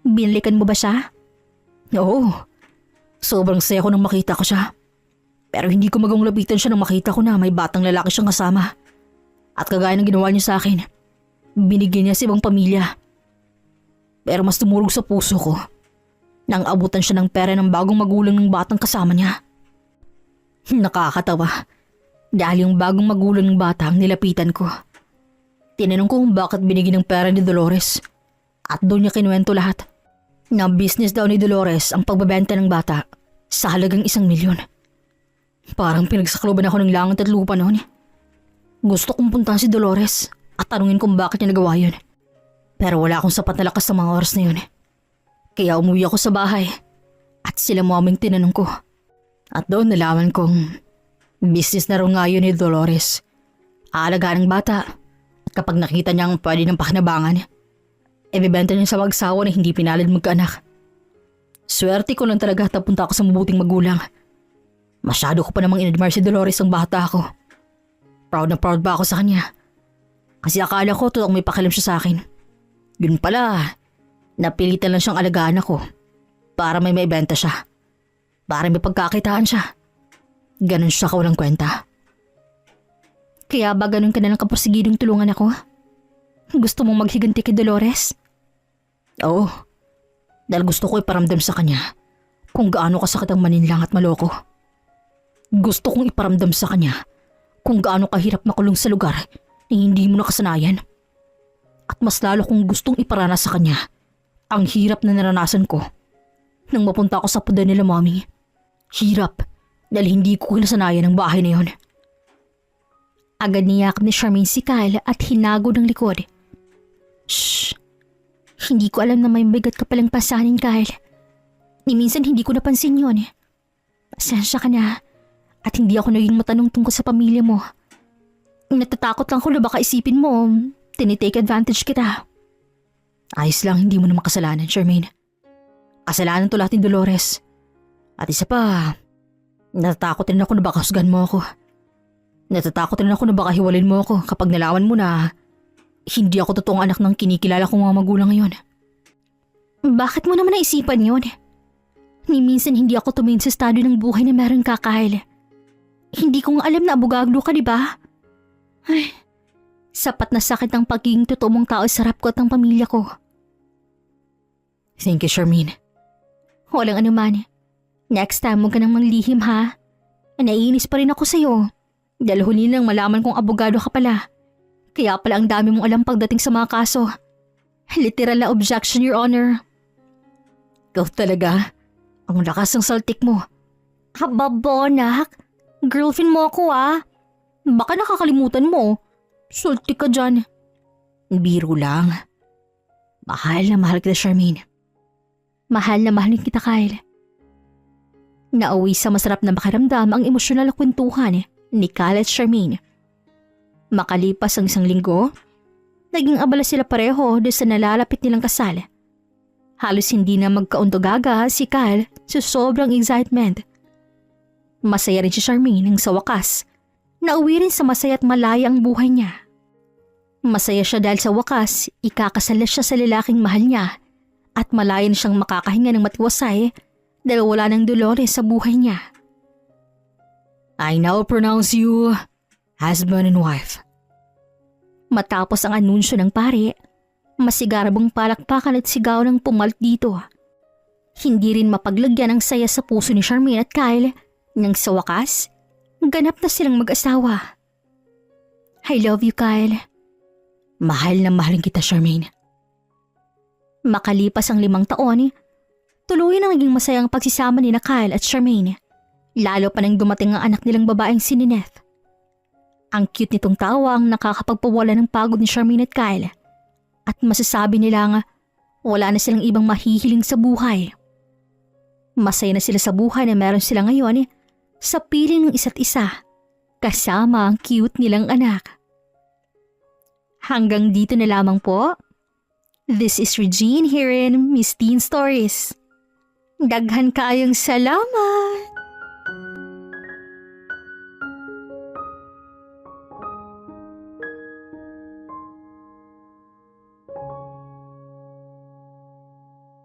Binalikan mo ba siya? Oo. Sobrang saya ko nang makita ko siya. Pero hindi ko magawang lapitan siya nang makita ko na may batang lalaki siyang kasama. At kagaya ng ginawa niya sa akin, binigyan niya sa ibang pamilya. Pero mas tumurog sa puso ko nang abutan siya ng pera ng bagong magulang ng batang kasama niya. Nakakatawa dahil yung bagong magulang ng bata ang nilapitan ko. Tinanong ko kung bakit binigyan ng pera ni Dolores at doon niya kinuwento lahat. Na business daw ni Dolores ang pagbebenta ng bata sa halagang 1 milyon. Parang pinagsakloban ako ng langit at lupa noon. Gusto kong puntahan si Dolores at tanungin kung bakit niya nagawa yun. Pero wala akong sapat na lakas sa mga oras na yun. Kaya umuwi ako sa bahay at sila mo aming tinanong ko. At doon nalaman kong business na raw nga yun ni Dolores. Aalagaan ng bata at kapag nakita niyang pwede ng pakinabangan, ibibenta niya sa mag-asawa na hindi pinalad magkaanak. Swerte ko lang talaga at napunta ako sa mabuting magulang. Masyado ko pa namang inadmire si Dolores ang bata ako. Proud na proud ba ako sa kanya? Kasi akala ko totoong may pakialam siya sa akin. Yun pala, napilitan lang siyang alagaan ako para may maibenta siya. Para may pagkakitaan siya. Ganon siya kawalang kwenta. Kaya ba ganun ka na lang kaprosigidong tulungan ako? Gusto mong maghiganti kay Dolores? Oo. Dahil gusto ko iparamdam sa kanya kung gaano kasakit ang maninlang at maloko. Gusto kong iparamdam sa kanya kung gaano kahirap makulong sa lugar na hindi mo nakasanayan. At mas lalo kong gustong iparanas sa kanya ang hirap na naranasan ko nang mapunta ako sa puda nila mami. Hirap dahil hindi ko kinasanayan ang bahay na yon. Agad niyakap ni Charmaine si Kyle at hinago ng likod. Shh! Hindi ko alam na may bigat ka palang pasanin, Kyle. Ni minsan hindi ko napansin yon. Pasensya ka na at hindi ako naging matanong tungkol sa pamilya mo. Natatakot lang ko na baka isipin mo, tinitake advantage kita. Ayos lang, hindi mo naman kasalanan, Charmaine. Kasalanan to lahat ni Dolores. At isa pa, natatakot rin ako na baka husgan mo ako. Natatakot rin ako na baka hiwalin mo ako kapag nalaman mo na hindi ako totoong anak ng kinikilala kong mga magulang ngayon. Bakit mo naman naisipan yun? Ni minsan hindi ako tumingin sa estado ng buhay na meron ka, Kyle. Hindi ko nga alam na abogado ka, di ba? Ay, sapat na sakit ang pagiging totoo mong tao sa harap ko at ng pamilya ko. Thank you, Charmaine. Walang anuman. Next time huwag ka nang manglihim, ha? Naiinis pa rin ako sa'yo. Dahil huli nang malaman kong abogado ka pala. Kaya pala ang dami mong alam pagdating sa mga kaso. Literal na objection, Your Honor. Ikaw talaga. Ang lakas ng saltik mo. Hababonak. Girlfriend mo ako, ah. Baka nakakalimutan mo. Sulti ka dyan. Biro lang. Mahal na mahal kita, Charmaine. Mahal na mahal kita, Kyle. Nauwi sa masarap na makiramdam ang emosyonal na kwentuhan ni Kyle at Charmaine. Makalipas ang 1 linggo, naging abala sila pareho doon sa nalalapit nilang kasal. Halos hindi na magkaundogaga si Kyle sa sobrang excitement. Masaya rin si Charmaine nang sa wakas, nauwi rin sa masaya at malaya ang buhay niya. Masaya siya dahil sa wakas, ikakasal na siya sa lalaking mahal niya at malaya na siyang makakahinga ng matiwasay dahil wala ng dolores sa buhay niya. I now pronounce you husband and wife. Matapos ang anunsyo ng pare, masigarabong palakpakan at sigaw ng pumalit dito. Hindi rin mapaglagyan ang saya sa puso ni Charmaine at Kyle nang sa wakas, ganap na silang mag-asawa. I love you, Kyle. Mahal na mahalin kita, Charmaine. Makalipas ang 5 taon, tuloy na naging masayang pagsisama ni na Kyle at Charmaine, lalo pa nang dumating ang anak nilang babaeng si Nineth. Ang cute nitong tawa ang nakakapagpawala ng pagod ni Charmaine at Kyle, at masasabi nila nga wala na silang ibang mahihiling sa buhay. Masaya na sila sa buhay na meron sila ngayon sa piling ng isa't isa, kasama ang cute nilang anak. Hanggang dito na lamang po. This is Regine here in Miss Teen Stories. Daghan kaayong salamat!